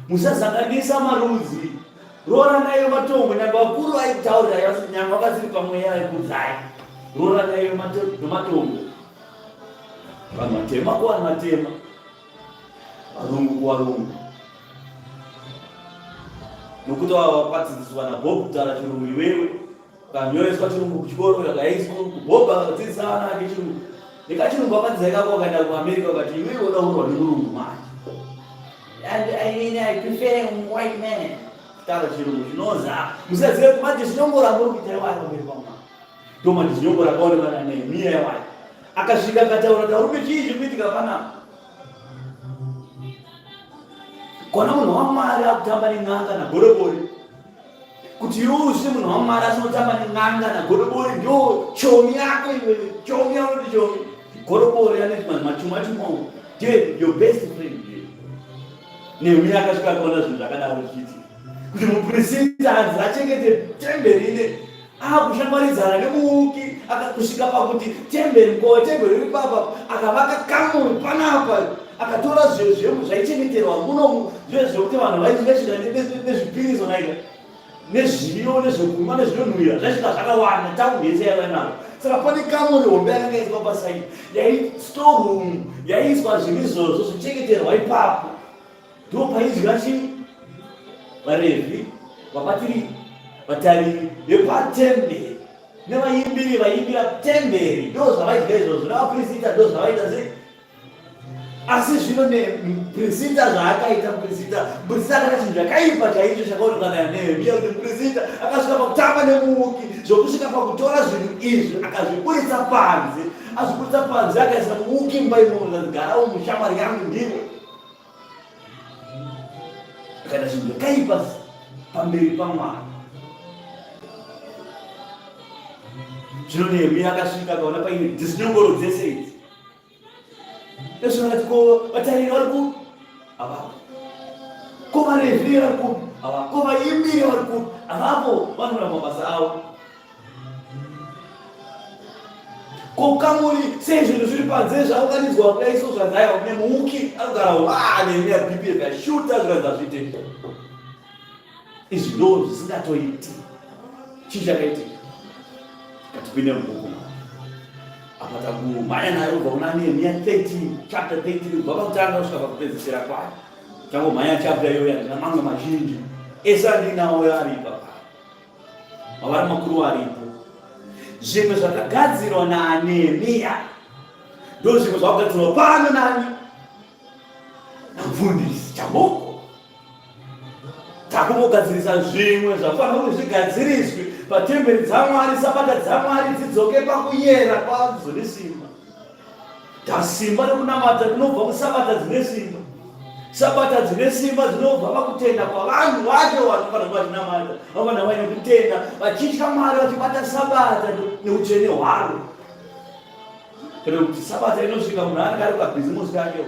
Musazanganisa marudzi rora nayo matombo nyangwe vakuru vaitaura nyangwe vakasiri pamweya vekudzai rora nayo matombo vanhu vatema kuvanhu vatema varungu kuvarungu nokuti vapadzidziswa naBob kutaura chirungu iwewe ukanyoreswa chirungu kuchikoro yakaiswa kuBob akadzidzisa vana vake chirungu nekachirungu akadzidzikako akaenda kuAmerica ukati iwewe udaurwa nemurungu manje and I prefer white man kutaura chirungu chinoza musazive kuti madhishinyongoro angori kuita iwayo pamberi pamwana ndo madhishinyongoro akaonekwa naNehemiya iwayo akasvika akataura taurube chii zviri kuitika panapa kona munhu waMwari akutamba nen'anga nagodobori kuti iwe uzve munhu waMwari asinotamba nen'anga nagodobori ndio chomi yako iwe chomi yako ndi chomi godobori aneti machumachumao ndiye your best friend Nehemiya akasvika akaona zvinhu zvakadaro zvichiitika kuti mupresidenzi achengete temberi ine akushamwaridzana nemuuki kusvika pakuti temberi mukova temberi iri papa akavaka kamuri panapa akatora zvinhu zvaichengeterwa munomu zvive zvokuti vanhu vaisvika nezvipiriso naika nezviyo nezvekumwa nezvinonhuhwira zvasvika zvakawanda taundi yese yava navo. Saka pane kamuri hombe yakanga iswa pasaidi storeroom yaiswa zvinhu izvozvo zvichengeterwa ipapo ndo paidya chii varevhi vabatiri vatariri vepatemberi nevaimbiri vaimbira temberi ndo zvavaidya izvozvo nevaprista ndo zvavaita sei. Asi zvino nemuprista zvaakaita muprista akaita chinhu zvakaipa chaicho chakaonekwa naNehemiya kuti muprista akasvika pakutamba nemuuki zvokusvika pakutora zvinhu izvi akazviburitsa panze azviburitsa panze akaisa muuki mumba imomo akagarawo mushamwari yangu ndiwe akaita zvinhu zvakaipa pamberi paMwari. Zvino Nehemiya akasvika akaona paine dhishinyongoro dzese idzi ezvinoti ko vatariri vari kupi avapo, ko varevhi vari kupi avapo, ko vaimbiri vari kupi avapo vanoona mabasa avo, ko kamuri sei zvinhu zviri panze zvauganidzwa kudaiso zvadzaiwa kune muuki akugarawo Nehemiya bhipi ikashuta zvikaza zvitenda izvi ndo zvisingatoiti. Chii chakaitika katipinde mubhuku apata kumhanya nayo ubva kuna Nehemiya 13 chapter 13 kubva pakutanga kusvika pakupedzisira kwayo changomhanya chapter iyoyo andina mamwe mazhinji ese andinawo aripa mavari makuru aripo. Zvimwe zvakagadzirwa naNehemiya ndo zvimwe zvakagadzirwa pano nani namufundisi Chamoko takumbogadzirisa zvimwe zvafanira kuti zvigadziriswe patemberi dzaMwari sabata dzaMwari dzidzoke pakuyera kwadzo nesimba. Tasimba nekunamata kunobva kusabata dzine simba, sabata dzine simba dzinobva pakutenda kwavanhu vacho vanofanira kuva chinamata vanofanira vaine kutenda vachitya Mwari vachibata sabata neutsvene hwaro. Kana kuti sabata inosvika munhu anenge ari pabhizimusi kake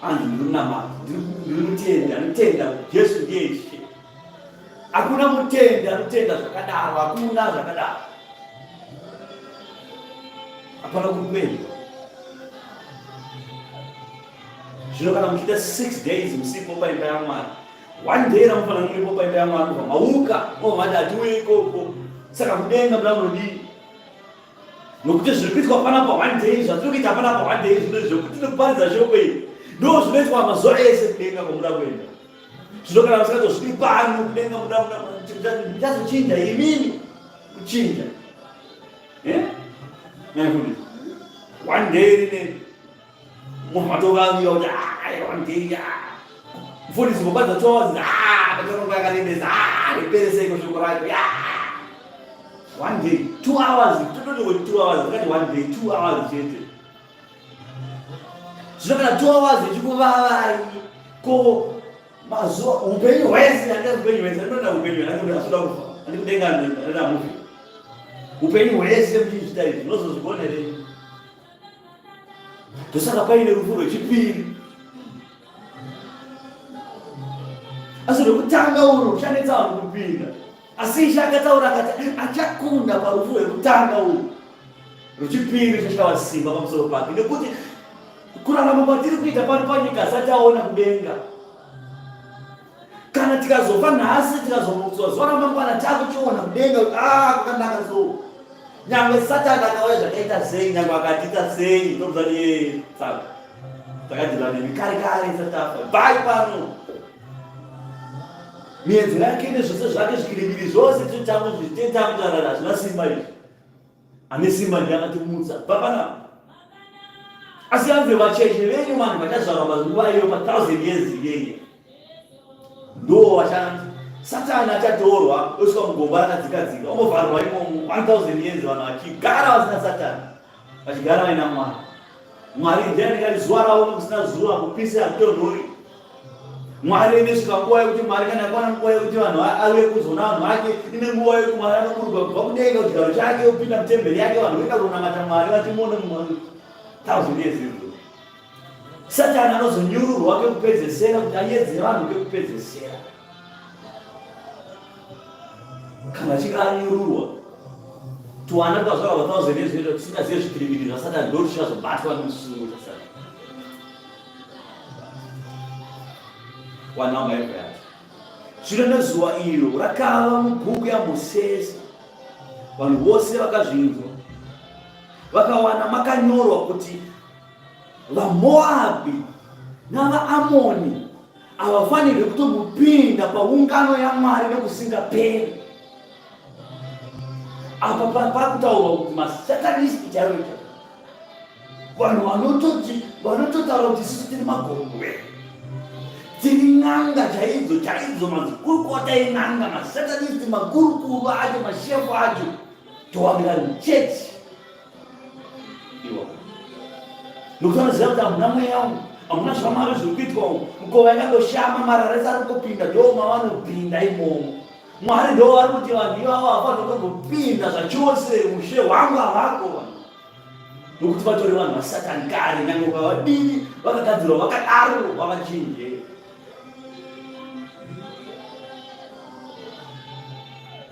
anzi ndiri kunamata ndiri kutenda anotenda Jesu ndiye Ishe. Hakuna mutenda anotenda zvakadaro, hakuna zvakadaro. Hapana kupenda. Zvino kana muchiita 6 days musipo paimba yaMwari, 1 day ramufanira kunge paimba yaMwari kubva mauka mati atiuye ikoko. Saka kudenga muda munodii? Nokuti zviri kuitwa panapa 1 day zvatiri kuita panapa 1 day zvino zvokuti tinokuparidza shoko iri ndo zvinoitwa mazuva ese kudenga kwamuda kuenda. Zvino kana musikatosviki pano kudenga muda ndichazochinja imini kuchinja naifundisa 1 day rine munhu matovangiya kuti 1 day mufundisi mubadza tozi ndakaronga yakarembesa riperesei kushoko racho 1 day 2 hours totally 2 hours ngati 1 day 2 hours chete zvakana 2 hours chikuvavai ko mazuva upenyu hwese upenyu hwese ndinoda upenyu hwese asoda kufa andikudenga ndoda mufi upenyu hwese mchichita izvi ndinozozvigonerei ndosaka paine rufu rwechipiri asi rwekutanga urwu ruchanetsa vanhu kupinda asi Ishe akataura akati achakunda parufu rwekutanga urwu rwechipiri chachava simba pamusoro pake nekuti kurarama kwatiri kuita pano panyika asataona kudenga kana tikazofa nhasi tikazomutswa zuva ramangwana takuchiona kudenga kwakanaka so nyangwe Satani akauya zvakaita sei nyangwe akatiita sei tobzani saka takadhira nemi kare satafa bhai pano mienzo yake nezvose zvake zvikiriviri zvose titamutarara hazvina simba izvi ane simba ndiyakatimutsa papana asi anzwe vacheche venyu vanhu vachazvarwa nguva iyo pa1000 years iyeye ndo Satani achatorwa osvika mugomba rakadzikadzika omovharwa imomo 1000 years vanhu vachigara vasina Satani vachigara vaina Mwari ndiani kati zuva ravo kusina zuva kupisa hakutonhori Mwari inesvika nguva yekuti Mwari kana akwana nguva yekuti vanhu auye kuzoona vanhu vake ine nguva yekuti Mwari anoburwa kubva kudenga chigaro chake opinda mutemberi yake vanhu voenda kunamata Mwari vachimuona 1000 years idzo Satani anozonyururwa kekupedzesera kuti aedze vanhu kekupedzesera kana achinge anyururwa tuwana tukazvara 1000 years ito tisingazive zvikiriviri zvaSatani ndo tichazobatwa nemusungu chaSatani wanama yake zvino nezuva iro rakava mubhuku yaMozisi vanhu vose vakazvinzwa vakawana makanyorwa kuti vaMoabhi navaAmoni havafanirwi kutongopinda paungano yaMwari nekusingaperi apa pakutaurwa kuti maSatanisti chaivo vanhu vanototaura kuti sisi tiri magorogwe tiri n'anga chaidzo mazikurukota en'anga maSatanisti magurukuru acho mashefu acho towamira muchechi iwo nokuti vanoziva kuti hamuna mweya umu hamuna zvamwari zviri kuitwa umu mukova yakandoshama mararesa ari kupinda ndo mavanopinda imomo Mwari ndo vari kuti vanhu ivavo hafanira kungopinda zvachose ushe hwangu havako nokuti vatori vanhu vaSatani kare nyange ukavadini vakagadzirwa vakadaro vavachinje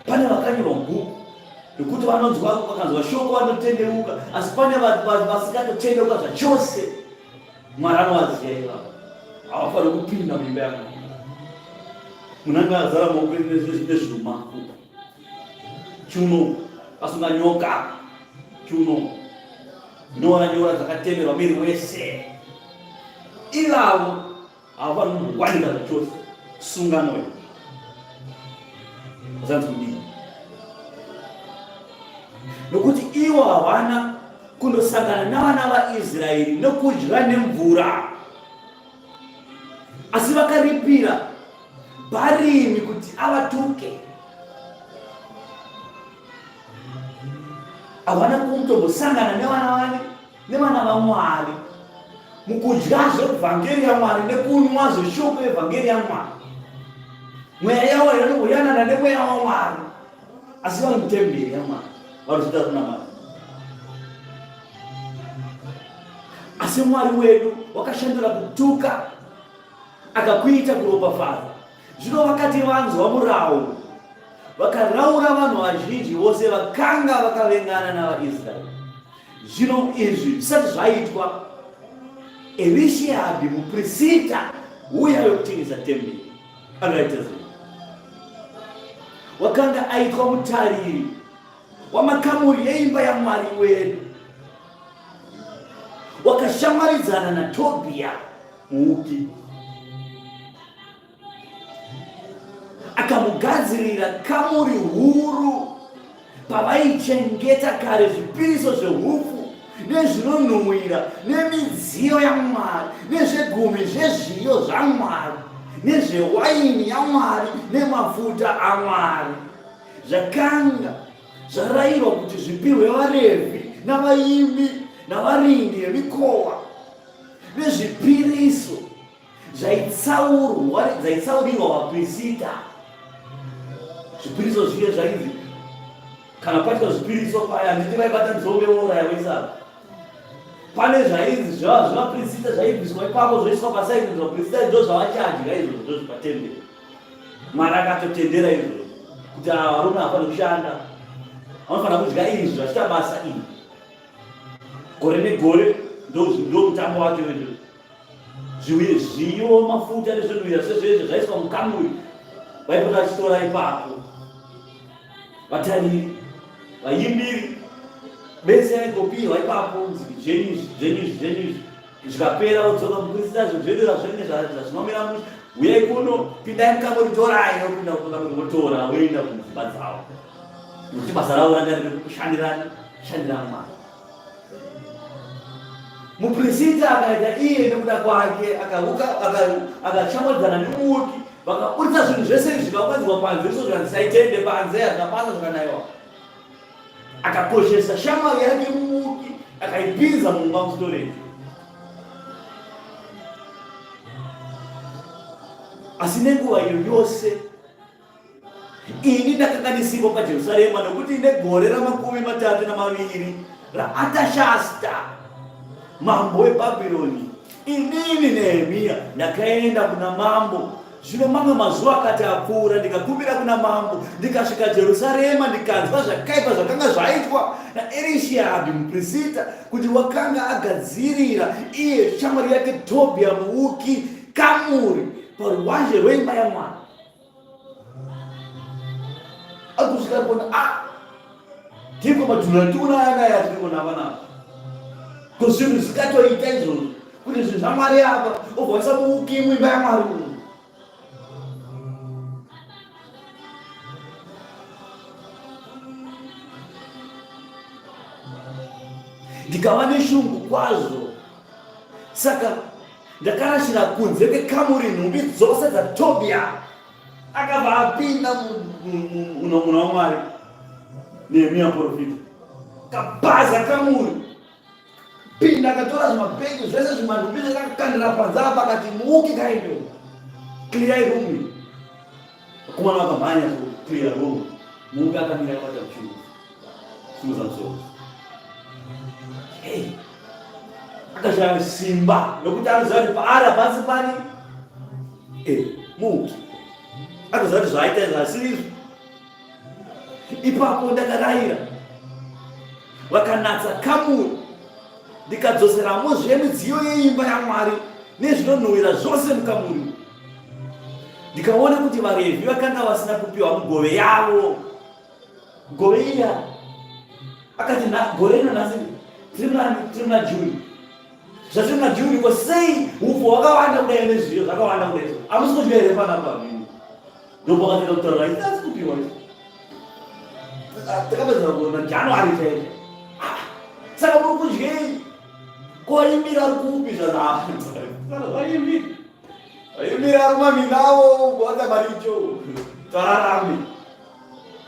pane vakanyorwa mubhuku nekuti vakanzwa shoko vanotendeuka asi pane vasikatotendeuka zvachose Mwari anovaziva ivavo havafanira kupinda muimba yaMwari munanga azara maoko nezvinuma chiuno asunga nyoka chiuno nora nyora dzakatemerwa miri wese ivavo havafanira kungwanika zvachose sungano iyi azanzi kudii nokuti ivo havana kundosangana navana vaIsraeri nekudya nemvura asi vakaripira Bharimi kuti avatuke havana kutombosangana nevana vaMwari mukudya zvevhangeri yaMwari nekunwa zveshoko yevhangeri yaMwari mweya yavo inongoyanana nemweya waMwari asi vari mutemberi yaMwari varikuita kuna Mwari asi Mwari wedu wakashandura kutuka akakuita kuropafadza zvino vakati vanzwa murau vakaraura vanhu vazhinji vose vakanga vakavengana navaIsraeri zvino izvi zvisati zvaitwa Elishiabhi muprista uya wekutengesa temberi akaita sei wakanga aitwa mutariri wamakamuri yeimba yaMwari wedu wakashamwaridzana naTobhiya muuki akamugadzirira kamuri huru pavaichengeta kare zvipiriso zvehufu nezvinonhuhwira nemidziyo yaMwari nezvegumi zvezviyo zvaMwari nezvewaini yaMwari nemafuta aMwari zvakanga zvarayirwa kuti zvipiwe vaRevhi navaimbi navarindi vemikowa vezvipiriso zvaitsaurirwa vaprista. Zvipiriso zviye zvaizi kana paitwa zvipiriso paya handiti vaibata nzove vouraya vaisava. Pane zvaizi zvevaprista zvaibviswa ipapo zvoiswa pasaidi. Vaprista ndo zvavachadya izvozvo zvipatemberi. Mwari akatotendera izvozvo kuti varume hapana kushanda, vanofana kudya izvi zvachita basa iri. Gore negore ndo mutambo wacho izvozvo. Zviyo mafuta nezvinhuhwira sezvezvo zvaiswa mukamuri, vaipota vachitora ipapo. Vatariri, vaimbiri bese vaingopihwa ipapo zvenizvi. Zvikapera vodzoka muprista zvezvedera zvinenge zvinomira musha. Uyai kuno, pindai mukamuri, torai. Nopinda mukamuri votora voenda kudzimba dzavo. Nokuti basa ravo ranga riri kushandira Mwari. Muprista akaita iye nekuda kwake, akachamwadzana nemuki, vakaburitsa zvinhu zvese zvikagadzirwa panze, izvo zvisaitende panze, akapasa zvakanaiwa. Akakoshesa shamwari yake muki, akaipinza mumba mustoreni. Asi nenguva iyo yose ini ndakanganisirwa paJerusarema nokuti negore ra32 raAtashasta mambo weBhabhironi, inini Nehemia ndakaenda kuna mambo. Zvino mamwe mazuva akati apfuura, ndikakumbira kuna mambo, ndikasvika Jerusarema, ndikanzwa zvakaipa zvakanga zvaitwa naErishiabhi muprista, kuti wakanga agadzirira iye shamwari yake Tobhia muuki kamuri paruwazhe rweimba yaMwari. Akusvika kuona ndipo madhunatuna anaya tiri kuona vanapa, kuzvinhu zvikatoita izvozvo, kuti zvinhu zvaMwari apa obva waisa muuki muimba yaMwari umu. Ndikava neshungu kwazvo, saka ndakarashira kunze kwekamuri nhumbi dzose dzaTobhia. Akabva apinda muna waMwari Nehemia muprofita, kabhaza kamuri, pinda akatora zvimabhegi zvese zvimanhumbi zvakakandira panze apa, akati muuki kaendo, clearai rumu. Vakomana vakamhanya kucleara rumu, muuki akamira akabata kuchiuza simuza musoro. Akashaya simba nokuti anoziva kuti paari hapasi pani muuki. Akaziva kuti zvaaita zvasiri izvo. Ipapo ndakarayira vakanatsa kamuri, ndikadzoseramo zvemidziyo yeimba yaMwari nezvinonhuhwira zvose mukamuri. Ndikaona kuti vaRevhi vakanga vasina kupiwa mugove yavo. Gove iya akati gore ino nhasi tiri muna Juni. Zvatiri muna Juni, ko sei upfu hwakawanda kudai nezviyo zvakawanda kudai izvo? Hamusi kudya here panapa? Ndipo vakatenda kutaura kuti hasi kupiwa izvo. Takapedza kuona January chaicho. Saka muri kudyei? Ko vaimbiri ari kuupi vaimbiri ari maminavo kuwanda maricho tararambi.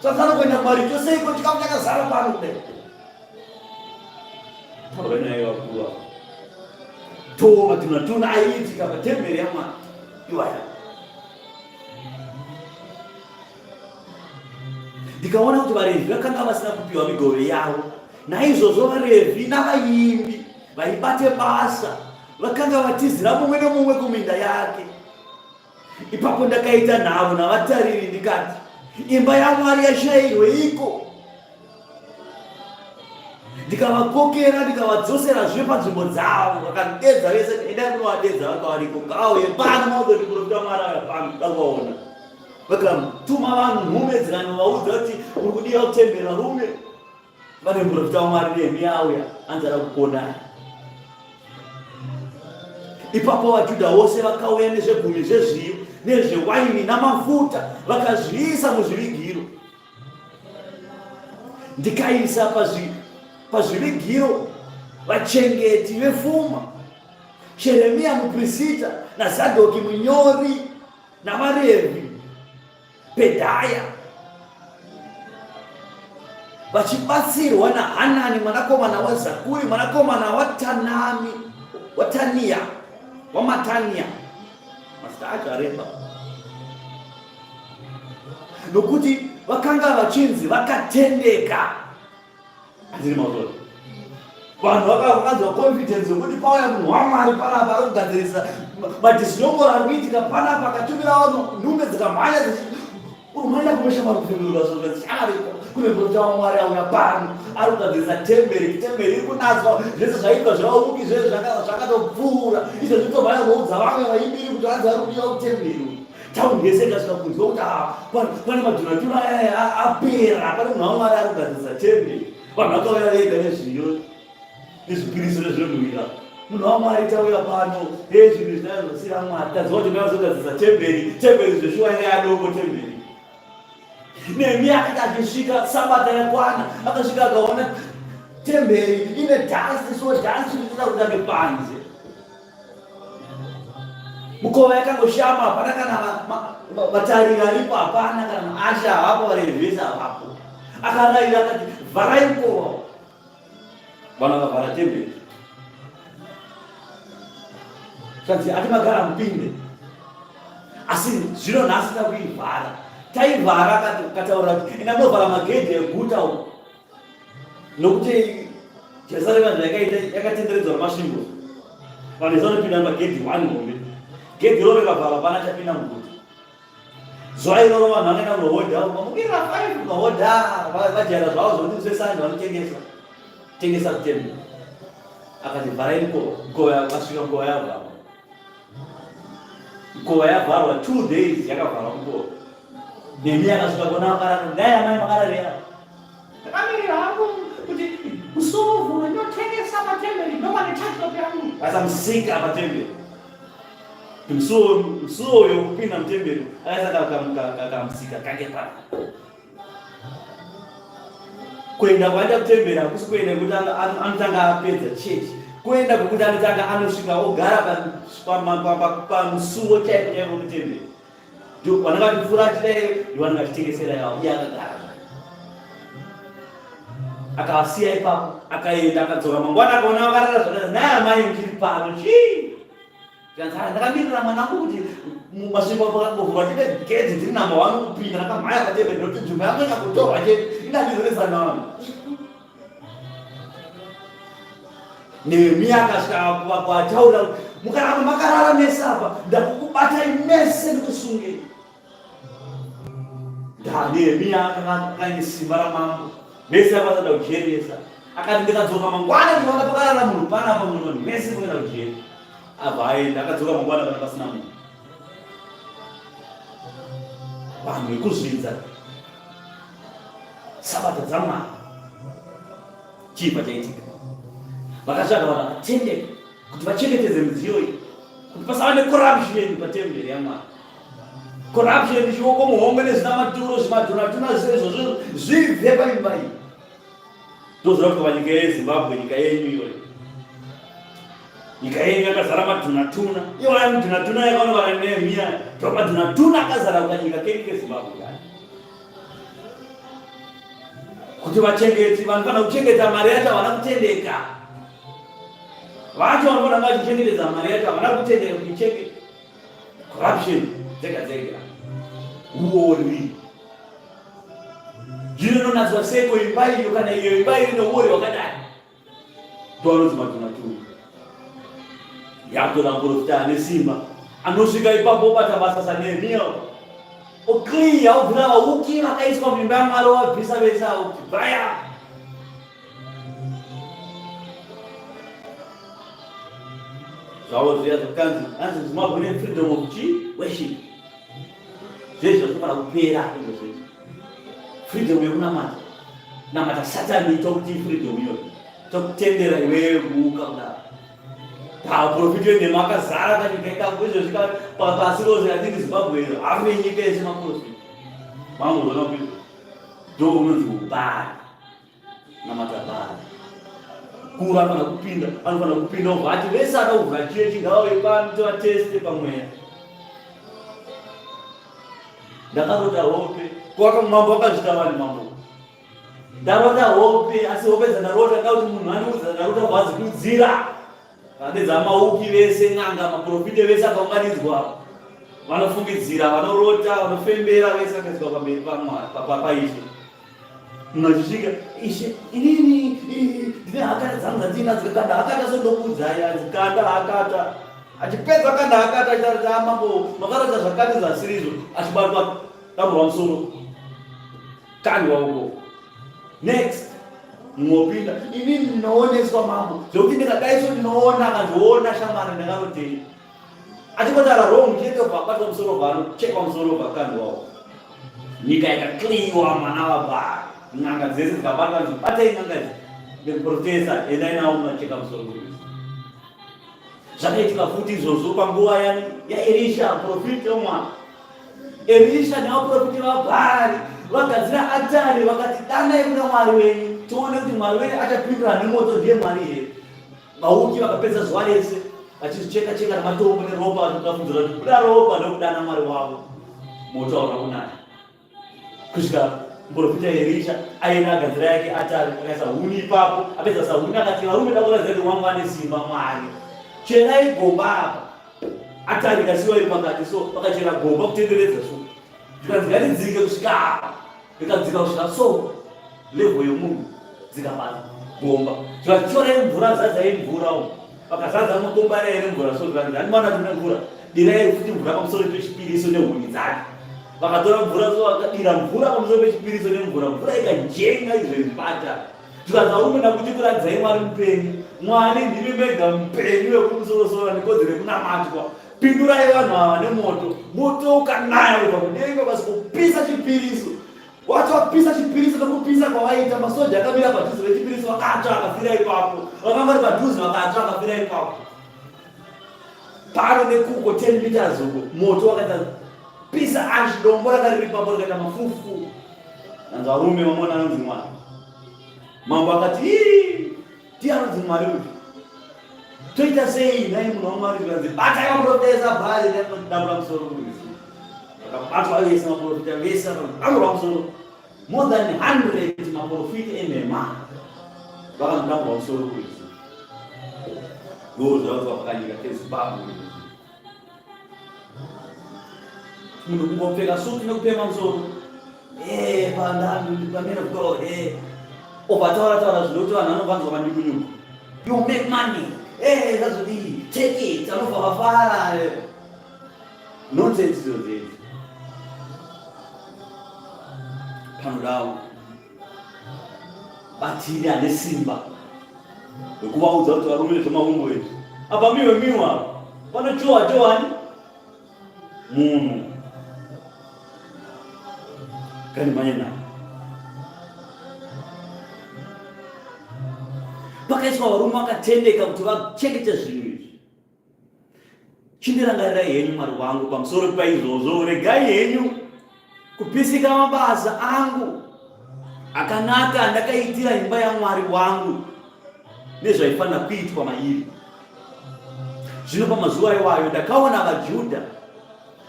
Saka kuenda maricho seiko chikafu chakazara pano kudai. Tauranyaya vakuva tova tunatuna aiitika patemberi yaMwari iwaya. Ndikaona kuti vaRevhi vakanga vasina kupiwa migove yavo. Naizvozvo vaRevhi navaimbi vaibate basa vakanga vatizira mumwe nomumwe kuminda yake. Ipapo ndakaita nhavo navatariri ndikati, imba yaMwari yashayirweiko? Ndikavakokera ndikavadzosera zve panzvimbo dzavo. Vakadedza vese, endai munovadedza vakavariko, ngauye pano maudoti muprofita Mwari aya pano ndakaona. Vakatuma vanhu nhume dzikanovaudza kuti uri kudiwa kutembera rume. Vane muprofita waMwari Nehemia auya anzara kukonai. Ipapo vaJudha vose vakauya nezvegumi zvezviyo nezvewaini namafuta vakazviisa muzvivigiro. Ndikaisa pazvivigiro vachengeti vepfuma, Sheremia muprista naZadhoki munyori navaRevhi, Pedhaya vachibatsirwa naHanani mwanakomana waZakuri mwanakomana Watania waMatania. Mazita acho areba nokuti vakanga vachinzi vakatendeka. Haziri mautoro vanhu vakanzwa confidence yokuti pauya munhu waMwari panapa ari kugadzirisa madhisinongoro ari kuitika panapa, akatumira vanhu nhume dzikamhanya unoenda kumesha marikupindurwa zvoziariko kune muprofita waMwari auya pano ari kugadzirisa temberi. Temberi iri kunatswa, zvese zvaitwa zvauki zvese zvakatopfuura, izvo zvitobhaya kuudza vamwe vaibiri kuti vanzi vari kudiwa kutemberi. Taundi yese ikasvika kunzwa kuti pane madhonatuna aya apera, pane munhu waMwari ari kugadzirisa temberi. Vanhu vakauya vega nezviyo nezvipiriso nezvinonhuhwira. Munhu waMwari tauya pano, zvinhu zvinazosira Mwari, taziva kuti maazogadzirisa temberi. Temberi zveshuwa inge yadoko temberi. Nehemia akati achisvika sabata yakwana, akasvika akaona temberi ine dhasi, so dhasi inoita kuti ave panze. Mukova yakangoshama, hapana kana vatariri aripo, hapana kana maasha hapo, varevhesa hapo. Akarayira akati vharai mukova. Vanhu vakavhara temberi. Shanzi ati magara mupinde, asi zvino nhasi takuivhara. Taivhara kataura kuti ina movhara magedhi eguta uko, nokuti Jerusarema yakatenderedzwa namasvingo. Vanhu vanopinda magedhi 1 hombe. Gedhi roro rikavharwa hapana chapinda muguta. Zuva iroro vanhu vakaenda kunohodha, vamukirira 5 kunohodha, vajaira zvavo zvokuti zvesanje vanotengesa kutemberi. Akati vharai mukova, vasvika mukova yavharwa. Mukova yavharwa 2 days yakavharwa mukova. Nehemia akasvika kuona vakarara, dai amai makararira. Ndakamirira hangu kuti musoro vhura ndotengesa patemberi, ndomane chacho yangu. Vasamusika patemberi. Musuwo uyo kupinda mutemberi akamusika kange pana. Kuenda kwaenda kutemberi hakusi kuenda kuti anotanga apedza chechi. Kuenda kwekuti anotanga anosvika ogara pamusuwo chaipo chaipo mutemberi. Vanongati furatirayo vanongachitengesera yavo, iye akagara. Akavasiya ipapo, akaenda akadzoka mangwana, akaona vakarara zvakati, nai amai ndiri pano chii. Ndakamirira mwanangu kuti masvingo akangovhurwa ndine gedhi ndiri namba 1 kupinda, ndakamhanya patemberi nokuti nzvimbo yangu ikakutorwa chete, ingandizoresa vanhu. Nehemia akasvika kwataura kuti mukaramba makarara mese apa, ndakukubatai mese ndikusungei. Nehemia akaine simba ramambo, mese akasada kujeresa. Akati ndikadzoka mangwana ndiona pakarara munhu panapa, munhu mese kuenda kujeri. Abva aenda, akadzoka mangwana kana pasina munhu. Vanhu vekuzvidza sabata dzaMwari. Chibva chaitika, vakasvaka vanhu vakatendeka kuti vachengetedze midziyo iyi, kuti pasava necorruption patemberi yaMwari. Corruption chioko muhomwe nezvinamaturo zvimadhonatuna zvezvo zvibve paimba iyi. Ndoziva kuti panyika yeZimbabwe, nyika yenyu iyoyo, nyika yenyu yakazara madhonatuna. Iwaya mudhonatuna yakaonekana naNehemia, madhonatuna akazara panyika kenyu keZimbabwe. Kuti vachengeti, vanhu kana kuchengeta mari yacho havana kutendeka. Vacho vanofana vachichengetedza mari yacho havana kutendeka kuichengeta. Corruption dzega uori. Zvino inonatswa sei kuimba iyo, kana iyo imba iri nouori wakadai? Ndoanonzi madhonatuna. Yakutoda muprofita ane simba anosvika ipapo obata basa saNehemia, okliya obvira vauki vakaiswa muimba yaMwari, wabvisa vese avo baya. Zvavo zviya zvakanzi anzi Zimbabwe ne freedom of worship. Zvesho zvinofana kupera. Freedom yekunamata, namata Satani, tokuti freedom iyoyo, tokutendera iwewe kuuka kudaro. Profita weNehemia akazara kanyika ikako, izvo zvika pasi rose. I think Zimbabwe hafu yenyika yese maprofita. Vangozona kuti ndo unonzi ubari, namata bari. Kura anofana kupinda, anofana kupinda uvhati vese ada kuvhura chechi ngavauye pano tivateste pamweya. Ndakarota hope kwaka mambo akazvita vanhu mambo. ndarota hope asi hope dzandarota kuti munhu anoudza ndarota wazikudzira vanedzamauki vese n'anga maprofite vese akaunganidzwa vanofungidzira vanorota vanofembera vese akaiswa pamberi paishe munhu achisvika ishe inini ndine hakata dzangu dzandinadzo kanda hakata sondokudzaya dzikanda hakata achipedza kanda hakata achitati amambo makarota zvakati zvasirizvo achibatwa dambo ramusoro kandwa uko next mumopinda inini ndinooneswa mambo zvokuti ndikadaiso ndinoona akandiona shamari ndakarotei achikotara rome chete vakabatwa musoro vanochekwa musoro vakandwawo nyika ikakliwa mwana wabara n'anga dzese dzikabatwa batai n'anga neprofesa endai nawo munacheka musoro wese zvakaitika futi izvozvo panguva yani yaelisha profita wamwari elisha nevaprofita vabhari vagadzira atari vakati danai kuna mwari wenyu tione kuti mwari wenyu achapindura nemoto ndiye mwari here vauki vakapedza zuva rese vachicheka nematombo neropa vachikafunzira kuti kuda ropa nokudana mwari wavo moto hauna kunaya kusvika muprofita elisha aina agadzira yake atari akaisa huni ipapo apedza sahuni akati varume dakuratidza kuti wangu ane simba mwari cherai gomba apa atari ikasiwa iri pakati so vakachera gomba kutenderedza so zvikanzi ngatidzike kusvika apa ikadzika kusvika so levo yomunhu dzikabata gomba zvikachichorai mvura zadzai mvura umo vakazadza makombari aine mvura so zvikanzi handimaona kuti nemvura dirai futi mvura pamusoro pechipiriso nehuni dzake vakatora mvura so vakadira mvura pamusoro pechipiriso nemvura mvura ikajenga izvezvibata zvikanzi aumena kuti kuradzai mwari mupenyu mwari ndimi mega mupenyu wekumusoro-soro nekodzero yekunamatwa pindurai vanhu ava nemoto moto ukanaya kubva kudenga vasikupisa chipiriso wachapisa chipiriso nekupisa kwavaita masoja akamira padhuze vechipiriso vakatsva akafira ipapo vakanga vari padhuze vakatsva akafira ipapo pano nekuko 10 meters uko moto wakaita pisa ashi dombo ranga riri papo rikaita mafufu nanzi varume vamona anonzi mwari mambo akati tianonzi mwari uti toita sei nai munhu wamwari zvikanzi batai vaprofesa bhari nedambo ramusoro kurisi vakabatwa vese maprofita vese dambo ramusoro more than 100 maprofita emhema vakanzi dambo ramusoro kurisi ndozvakuti vakanyika kezimbabwe munhu kungopfeka suti nekupema musoro pamene of god obataura zvinoti vanhu vanovanzwa manyukunyuku you make money zvazvodii take it anobva vafara nonsense zero zezi panodawo batiri ane simba vekuvaudza kuti varume nezvemaumbo izvi apa miwa panochohani munhu kanimanye nawo pakaiswa varume vakatendeka kuti vachengete zvinhu izvi chindirangarirai henyu mwari wangu pamusoro paizvozvo regai henyu kupisika mabasa angu akanaka andakaitira imba yamwari wangu nezvaifanira kuitwa mairi zvino pamazuva iwayo ndakaona vaJudha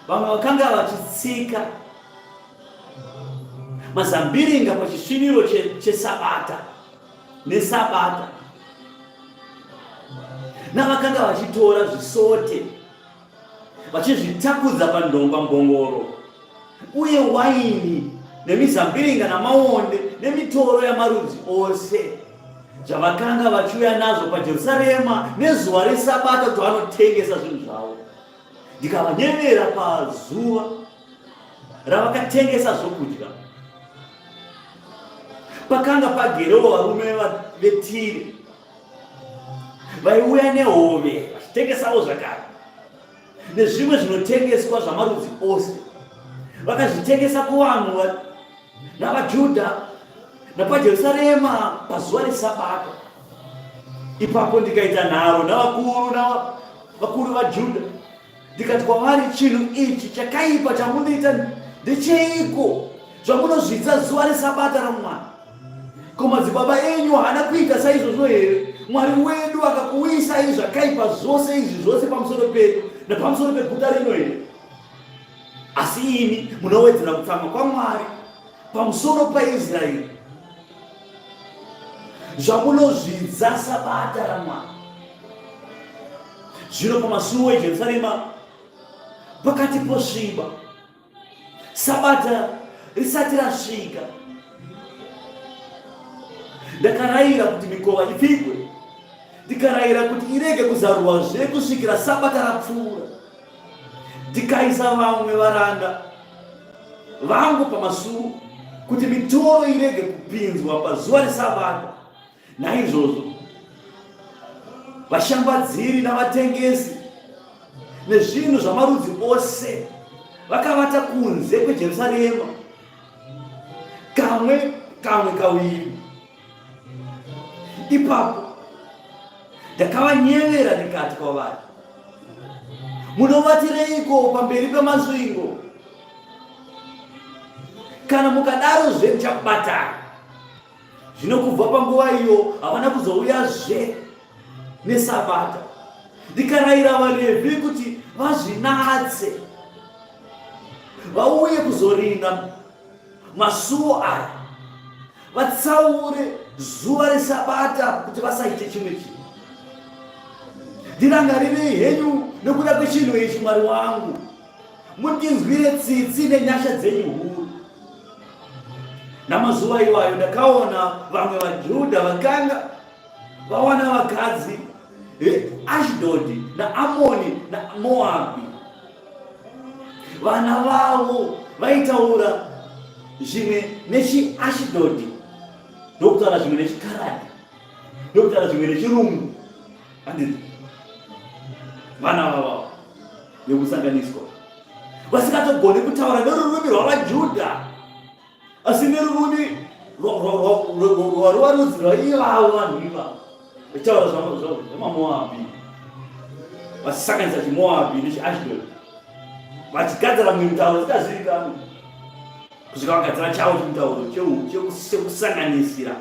vamwe vakanga vachitsika mazambiringa pachisviniro chesabata nesabata navakanga vachitora zvisote vachizvitakudza pandomba mbongoro uye waini nemizambiringa namaonde nemitoro yamarudzi ose zvavakanga vachiuya nazvo pajerusarema nezuva resabata kuti vanotengesa zvinhu zvavo ndikavanyevera pazuva ravakatengesa zvokudya pakanga pagerewo varume vetire vaiuya nehove vachitengesawo zvakare nezvimwe zvinotengeswa zvamarudzi ose vakazvitengesa kuvanhu navaJudha napajerusarema pazuva resabata ipapo ndikaita nharo navakuru vaJudha ndikati kwavari chinhu ichi chakaipa chamunoita ndecheiko zvamunozvidza zuva resabata ramwari ko madzibaba enyu haana kuita saizvozvo here mwari wedu akakuwisai zvakaipa zvose izvi zvose pamusoro pedu nepamusoro peguta rino here asi imi munowedzera kutsamwa kwaMwari pamusoro paIsraeri zvamunozvidza sabata raMwari. Zvino pamasuo eJerusarema pakati posviba, sabata risati rasvika, ndakarayira kuti mikova ipfigwe, ndikarayira kuti irege kuzarurwazve kusvikira sabata rapfuura. Ndikaisa vamwe varanda vangu pamasuo kuti mitoro irege kupinzwa pazuva resabata. Naizvozvo vashambadziri navatengesi nezvinhu zvamarudzi ose vakavata kunze kweJerusarema, kamwe kawiri. Ipapo ndakavanyevera ndikati kwavari, munovatireiko pamberi pemasvingo? Kana mukadarozve muchakubatana. Zvino kubva panguva iyo havana kuzouyazve nesabata. Ndikarayira vaRevhi kuti vazvinatse, vauye kuzorinda masuo aya, vatsaure zuva resabata kuti vasaite chimwe chinhu. Ndirangarirei henyu nekuda kwechinhu ichi, Mwari wangu. Mundinzwire tsitsi nenyasha dzenyu huru. Namazuva iwayo ndakaona vamwe vaJudha vakanga vawana vakadzi Ashdodi naAmoni naMoabhi. Vana vavo vaitaura zvimwe nechiAshdodi, ndokutaura zvimwe nechiKarani, ndokutaura zvimwe nechirungu. Handiti vana vavo vekusanganiswa vasikatogoni kutaura nerurimi rwavaJudha, asi nerurimi rwava rudzi rwaivavo vanhu ivavo vachitaura zvamaMoabhi, vachisanganisa chiMoabhi nechiAshdodi, vachigadzira mumwe mutauro usikazivikanwi kusvika vagadzira chavo chimutauro chekusanganisira.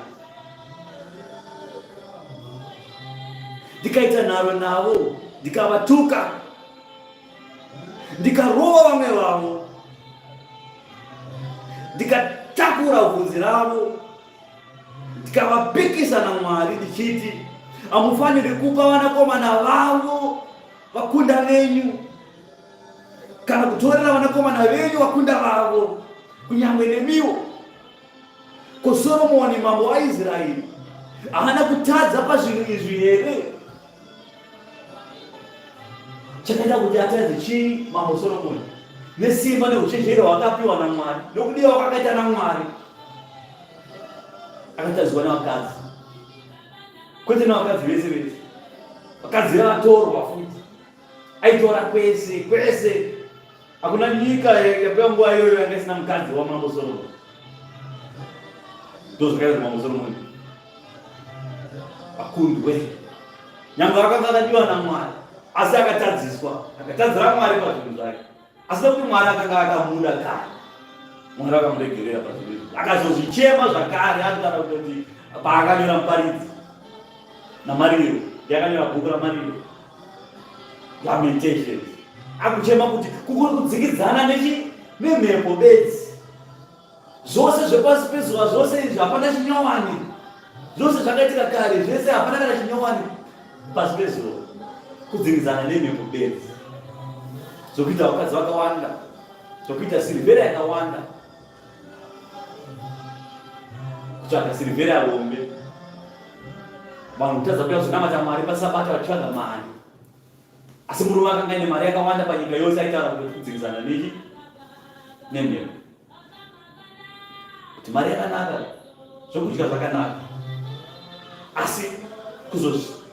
Ndikaita nharo navo, ndikavatuka, ndikarova vamwe vavo, ndikatakura bvunzi ravo, ndikavapikisa naMwari ndichiti, hamufaniri kupa vanakomana vavo vakunda venyu, kana kutorera vanakomana venyu vakunda vavo, kunyange nemiwo. Ko Soromoni mambo waIsraeri haana kutadza pazvinhu izvi here? Chakaita kuti atadze chii mambo Soromoni? Nesimba neuchenjeri hwakapiwa naMwari, nokudiwa kwakaita naMwari. Akatadzwa navakadzi, kwete navakadzi vese vese. Vakadzi vatorwa futi, aitora kwese kwese. Hakuna nyika yapeva nguva iyoyo yanga isina mukadzi wamambo Soromoni. Ndozvakaita mambo Soromoni akundwe, nyange akanga akadiwa naMwari, asi akatadziswa, akatadzira Mwari pazvinhu zvake. Asi nekuti Mwari akanga akamuda kare, Mwari akamuregerera pazvinhu izvi, akazozvichema zvakare. Anotaura kuti paakanyora Muparidzi naMariro, yakanyora bhuku raMariro, Lamentations, akuchema kuti kuri kudzikidzana nemhepo bedzi. Zvose zvepasi pezuva, zvose izvi hapana chinyowani. Zvose zvakaitika kare, zvese hapana kana chinyowani pasi pezuva. Kudzikidzana nemhepo bedzi, zvokuita vakadzi vakawanda, zvokuita sirivhera yakawanda, kutsvaga sirivhera yahombe. Vanhu kutadza kuya kuzonamata Mwari pasabata vachitsvaga mari. Asi murume akanga ane mari yakawanda panyika yose aitaura kuti kudzikidzana nemhepo, kuti mari yakanaka, zvokudya zvakanaka, asi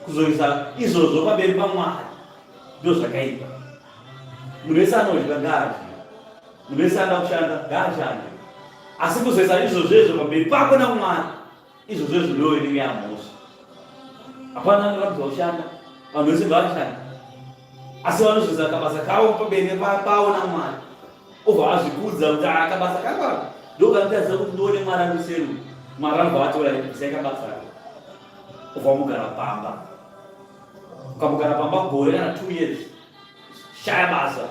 kuzoisa izvozvo pamberi paMwari ndo zvakaipa. Munhu wese anodya ngaadye, munhu wese anoda kushanda ngaashande, asi kuzoisa izvozvo pamberi pako naMwari, izvozvo ndo inenge yamhosva. Hapana anoratidza kushanda, vanhu vese ngavashanda, asi vanozoisa kabasa kavo pamberi pavo naMwari, obva vazvikudza kuti kabasa kangu ndokanotadza kuti ndione Mwari anoseru. Mwari anobva vatora isai kabasa rake, obva wamugara pamba. Ukamugara pamba gore kana 2 years, shaya basa,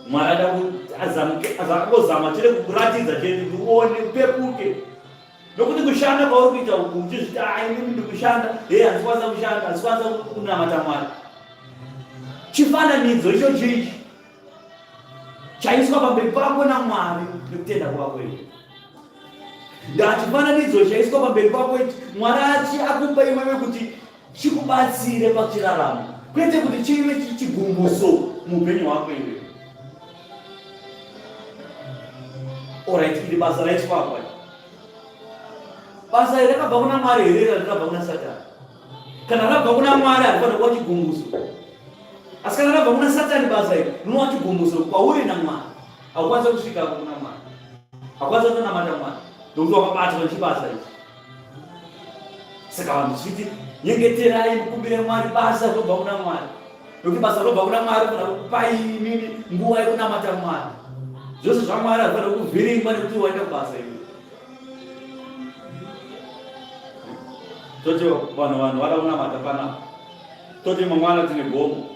Mwari ada kuti azambozama chete kukuratidza chete kuti uone upepuke. Nokuti kushanda kwauri kuita uku uchizviti inini ndikushanda handikwanisa kushanda, handikwanisa kunamata Mwari. Chifananidzo ichocho ichi chaiswa pamberi pako naMwari nekutenda kwako ichi. Chifananidzo chaiswa pamberi pako ichi Mwari akupa iwewe kuti chikubatsire pakuchirarama, kwete kuti chive chigumbuso muupenyu hwako iwe. Alright, iri basa raitwa apa? Basa iri rakabva kuna Mwari here kana rakabva kuna Satani? Kana rakabva kuna Mwari harifanira kuva chigumbuso. Asi kana rakabva kuna Satani basa iri rinova chigumbuso kwauri naMwari. Haukwanisa kusvika kuna Mwari, haukwanisa kunamata Mwari nokuti wakabatwa nechibasa ichi. Saka vanhu tichiti nyengeterai mukumbire Mwari basa rinobva kuna Mwari, nokuti basa rinobva kuna Mwari kuna kupai imini nguva yekunamata Mwari. Zvose zvaMwari hazvifanira kuvhiringwa nekuti waenda kubasa iri. Toti vanhu vada kunamata panapa, toti mangwana tine gomo,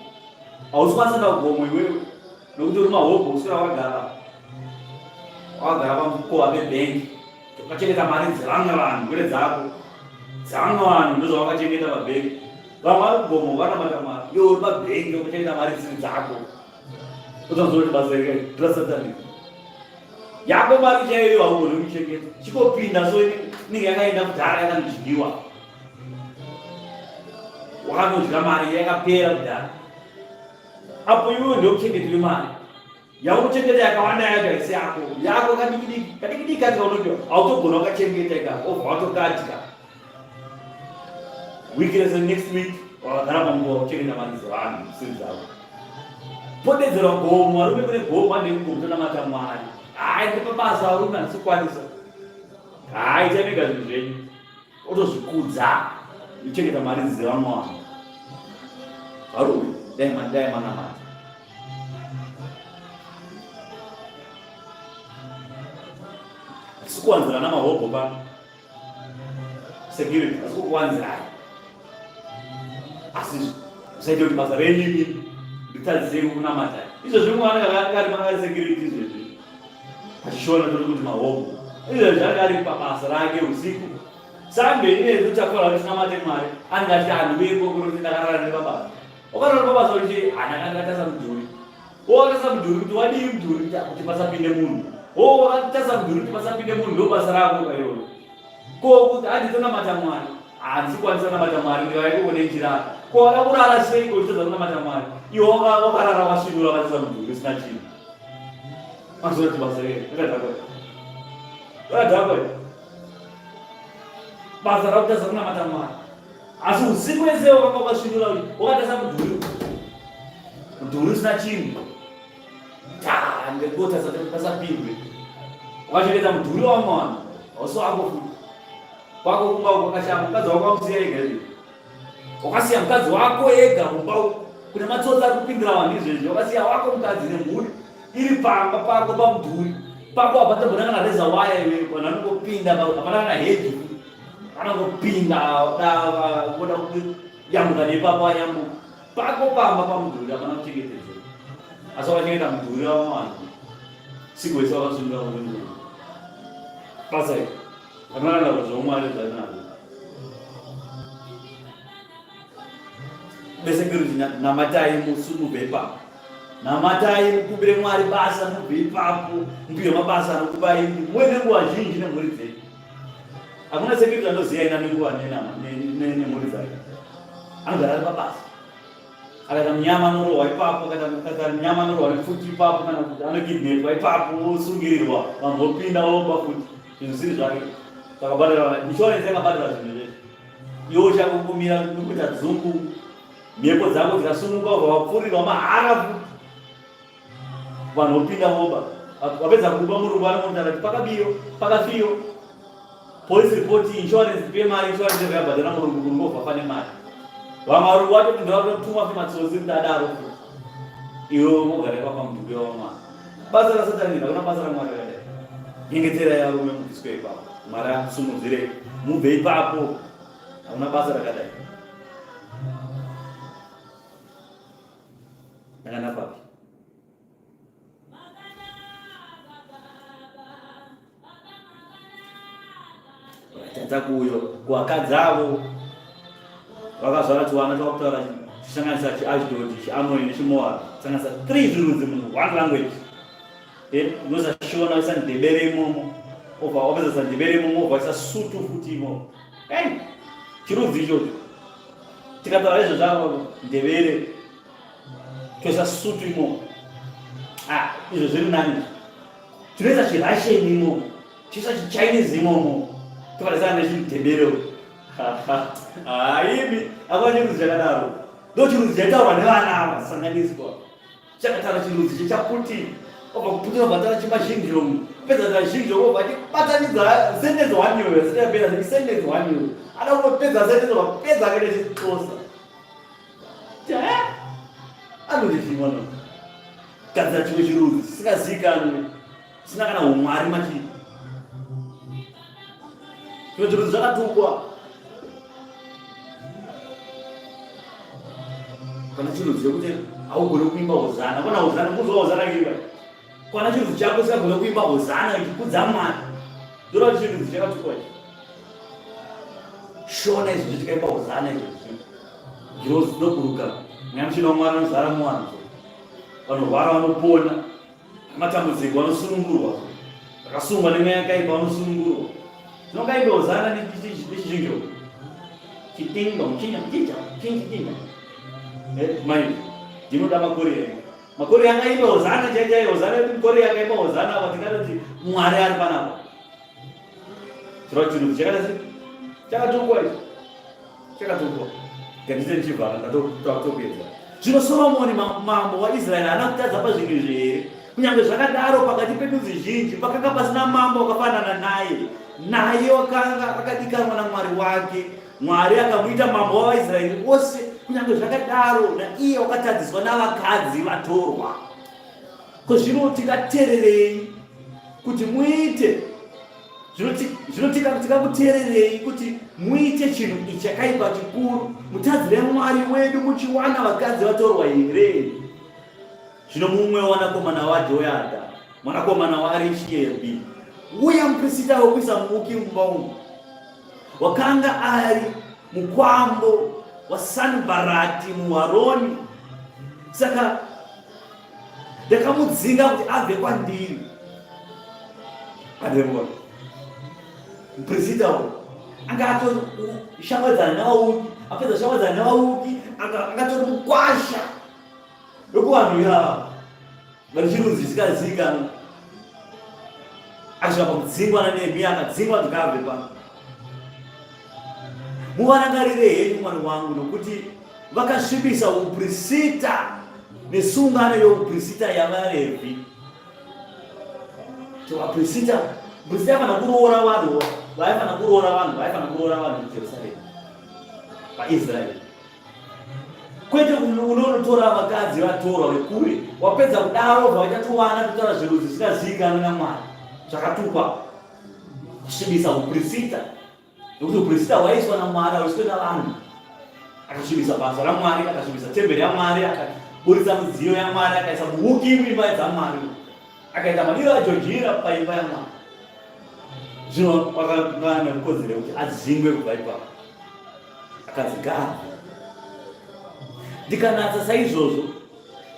hausi kwanisa gomo iwewe nokuti uri mahobho usina wakagara pamukova webhengi wakachengeta mari dzevamwe vanhu kwete dzako, dzevamwe vanhu ndozvawakachengeta pabhengi. Vamwe vari kugomo vanamata Mwari, iwe uri pabhengi wakachengeta mari dzisiri dzako. Utanzoti basa iri raSatani yako mari chaiyo haugoni kuchengeta, chikopinda so inenge yakaenda kudhara yakanodyiwa, wakanodya mari yakapera kudhara. Apo iwewe ndokuchengeterwe mari yaunochengeta yakawanda yacho yako kadikidiki kati kaunodyiwa hautogona wakachengeta ikako obva watokadya. Wiki rese next week wakagara panguva kuchengeta mari dzevanhu dzisiri dzavo. Podedzerwa gomo, varume kune gomo hande kugomo tonamata Mwari. Ndipabasa varume handisikwanisa. Chamega zvinhu zvenyu otozvikudza uchengeta mari dzevamwe vanhu. Varume dai manamata. Hatisi namahobho pano security, hatisi kuwanzirai. Asi zvaita kuti basa renyu ritadzise kunamata. Izvozvi Mwari anga ari security izvezvi achishona tori kuti mahobho izvezvi anga ari pabasa rake usiku. Sambe ine zvotakura kuti tinamate Mwari anga achiti anhu veikokuro kuti ndakarara nepabasa. Wakarara pabasa kuti akatasa mudhuri, wakatasa mudhuri kuti wadii mudhuri kuti pasapinde munhu, wakatasa mudhuri kuti pasapinde munhu, ndobasa rako kairoyo. Ko kuti handitonamata Mwari, handikwanisa kunamata Mwari ndikaikokone njira. Ko wakakurara seiko uchitadza kunamata Mwari? Iwe wakarara wasvinura wakatasa mudhuri usina chinhu. Mazoti basa rero rakadhakwa basa rakutadza kunamata Mwari. Asi usiku wese wakanga wakasvinura wakatasa mudhuri usina chinhu. Ndekotasa kuti pasapindwe. Wakachengeta mudhuri wamwe vanhu hausi wako futi. Kwako kumba kwakashama, mukadzi wako wakusiya ega here. Wakasiya mukadzi wako ega kumba kune matsotsi ari kupindira vanhu izvezvi. Wakasiya wako mukadzi nemhuri iri pamba pako pamudhuri pako, hapatogona kana reza waya iwe, vanhu vanongopinda, hapana kana hedhi, vanongopinda voda kuyambuka nepapo vanyambuka. Pako pamba pamudhuri hapana kuchengetedzwa. Asi wakachengeta mudhuri wamwe vanhu siku wese wakasvinura mudhuri. Basa iri anoranda kuti zvoMwari zvarinazvo. Besecurity namatai mubve ipapo, namatai mukumbire Mwari basa mubve ipapo, mupihwe mabasa anokupai muve nenguva zhinji nemhuri dzenyu. Hakuna security anoziva ina nenguva nemhuri dzake, anogara ari pabasa. Akaita munyama anorohwa ipapo, akaita munyama anorohwa nefuti ipapo, kana kuti anokidnepwa ipapo osungirirwa, vanhu vopinda vopa futi zvinhu zvisiri zvake. Takabhadhara insurance yakabhadhara zvinhu zvese. Iwe uchakumira nokuita dzungu, mhepo dzako dzikasununguka wapfurirwa mahara futi, vanhu vopinda voba. Wapedza kuba murungu anomonera kuti pakafiyo. Police report, insurance ipe mari, insurance yakabhadhara murungu obva pane mari. Vamwe varungu watopinda watotuma kumatsotsi kuti adaro futi. Iwe mogara ipapo pamudhuri waMwari. Basa raSatani hakuna basa raMwari rakadai. Nyengeterai varume mubviswe ipapo, Mwari akusumudzire mubve ipapo, hakuna basa rakadai. Ndakana papi? vakatadza kuyo kuvakadzi avo vakazvara tuvana twakutaura chisanganisa chiashdod, chiamoni nechimoabhu, sanganisa 3 zvirudzi munhu, 1 language. Unosashona uisa ndebere imomo, obva wapedzisa ndebere imomo, obva uisa sutu futi imomo. Chirudzi ichocho tikataura izvo zvavo ndebere toisa sutu imomo. Izvo zviri nani, tinoisa chirussian imomo, toisa chichinese imomo, tokarisana nechindebere. Imi akuna chirudzi chakadaro, ndo chirudzi chaitaurwa nevana ava sanganiswa. Chakataura chirudzi chechaputin, obva kuputin obva taura chimazhinjong, pedza tazhinjong obva tibatanidza sentence 1 iwe, sitapedza sentence 1 iwe. Ada kunopedza sentence obva pedza akaita chixhosa. Anoti zvimwana gadzira chimwe chirudzi chisingazivikanwi, chisina kana umwari machii. Zvimwe zvirudzi zvakatukwa. Kana chirudzi chekuti haugoni kuimba hozana, kana hozana kuzwa hozana kiba. Kana chirudzi chako chisikagoni kuimba hozana ichikudza Mwari, ndorati chirudzi chakatukwa ichi. Shona izvi tikaimba hozana izvi zvinonzi dzinoburuka. Nyamuchina Mwari anozara muvanhu, vanorwara vanopona, matambudziko vanosunungurwa, vakasungwa nemweya yakaipa vanosunungurwa. Tinokaimba hozana nechizhinjo chitindom chinja mai ndinoda makore akaimba hozana chaichaiyo, hozana kore yakaimba hozana apa tikatoti Mwari ari panapa. Chirova chirudzi chakatukwa ichi, chakatukwa. Ngandise ndichivhara ndatokupedza. Zvino Soromoni mambo waIsraeri haana kutadza pazvinhu izvi here? Kunyange zvakadaro pakati pendudzi zhinji pakanga pasina mambo wakafanana naye wakanga akadikanwa naMwari wake. Mwari akamuita mambo wavaIsraeri vose. Kunyange zvakadaro naiye wakatadziswa navakadzi vatorwa. Ko zvino tikateererei kuti muite, zvino tikakuteererei kuti muite chinhu ichi chakaipa chikuru, mutadzire Mwari wedu muchiwana vakadzi vatorwa here? Zvino mumwe wanakomana waJoyadha, mwanakomana waArechiebi, uya muprista wekuisa muki mumba umu, wakanga ari mukwambo waSanibharati muHoroni. Saka ndakamudzinga kuti abve kwandiri. Ademba muprista anga atoshamwadzana navauki, apedza shamwadzana navauki angatori mukwasha wekuvanhu ivava vari chirudzi chisingazivikanwa. Akasvika pakudzingwa naNehemiya, akadzingwa tikabve pano. Muvarangarire henyu mwari wangu, nokuti vakasvibisa uprista nesungano youprista yavaRevhi. Muprista aifana kuroora vanhu, vaifana kuroora vanhu muJerusarema, vaIsraeri. Kwete unotora vakadzi vatorwa vekure, wapedza kudaro obva vachatovana kutora zvinhu zvisingazivikanwi naMwari. Zvakatukwa kusvibisa uprista, nokuti uprista hwaiswa naMwari, hauiswe navanhu. Akasvibisa basa raMwari, akasvibisa temberi yaMwari, akaburitsa midziyo yaMwari, akaisa muuki muimba dzaMwari, akaita madiro aJojiira paimba yaMwari. Zvino wakanga nekodzero kuti adzingwe kubva ipapo. Akadzigara. Ndikanatsa saizvozvo,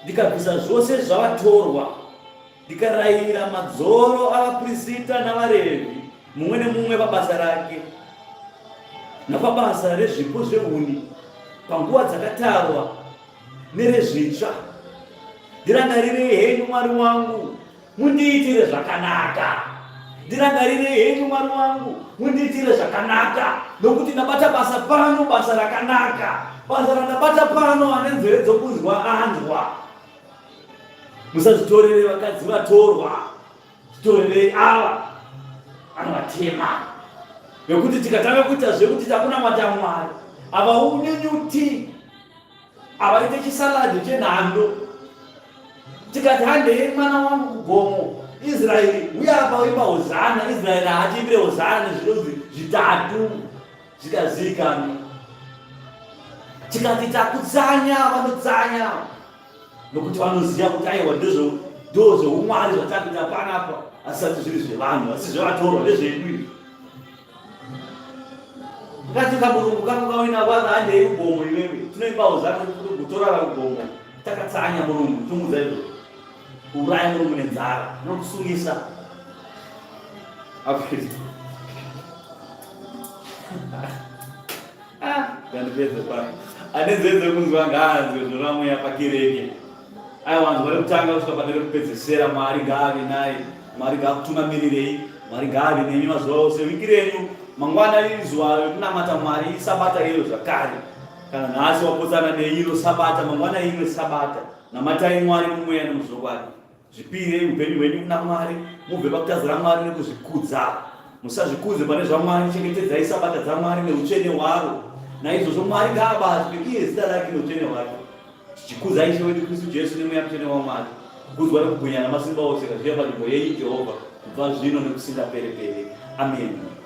ndikabvisa zvose zvavatorwa, ndikarayira madzoro avaprista navaRevhi, mumwe nemumwe pabasa rake, napabasa rezvipo zvehuni, panguva dzakatarwa nerezvitsva. Ndirangarire henyu Mwari wangu, mundiitire zvakanaka. Ndirangarire henyu Mwari wangu, mundiitire zvakanaka, nokuti ndabata basa pano, basa rakanaka. Basa randabata pano, ane nzeve dzokunzwa anzwa. Musazvitorere vakadzi vatorwa, zvitorerei ava anovatema. Nokuti tikatanga kuita zvekuti takunamata Mwari, ava unyunyuti, avaite chisaladi chenhando. Tikati handei mwana wangu kugomo, Israeri uya apa uimba hozana, Israeri haatiimbire hozana nezvinonzi zvitatu zvikazivikanwa. Tikati takutsanya, vanotsanya, nokuti vanoziva kuti aiwa ndozvoumwari zvatakuita panapa, asati zviri zvevanhu, asi zvevatorwa nezvedu. katika Mulungu kako kawina kwanza ande ubomo iwewe tunoimbawo zake kutorara ubomo takatsanya Mulungu tumuza izo uraya Mulungu nenzara nokusungisa akristo ngandipedze pa anezeze kunzwa ngazi zvoramwe yapakireke aya vanhu vari kutanga kusvika panere kupedzesera Mwari ngave naye Mwari ngakutungamirei Mwari ngave nemi mazuva ose wikirenyu mangwana riri zuva rekunamata Mwari isabata iro zvakare kana nhasi wapotsana neiro sabata mangwana imwe sabata namatai Mwari mumweya nemuzokwadi zvipirei upenyu hwenyu kuna Mwari mubve pakutadzira Mwari nekuzvikudza musazvikudze pane zvaMwari chengetedzai sabata dzaMwari neutsvene hwaro naizvozvo Mwari ngaabatwe iye zita rake neutsvene hwake tichikudza Ishe wedu Kristu Jesu nemweya mutsvene waMwari kukudzwa nekubwinya namasimba ose kazviya panzvimbo yenyu Jehovha kubva zvino nekusingaperi-peri. Amen.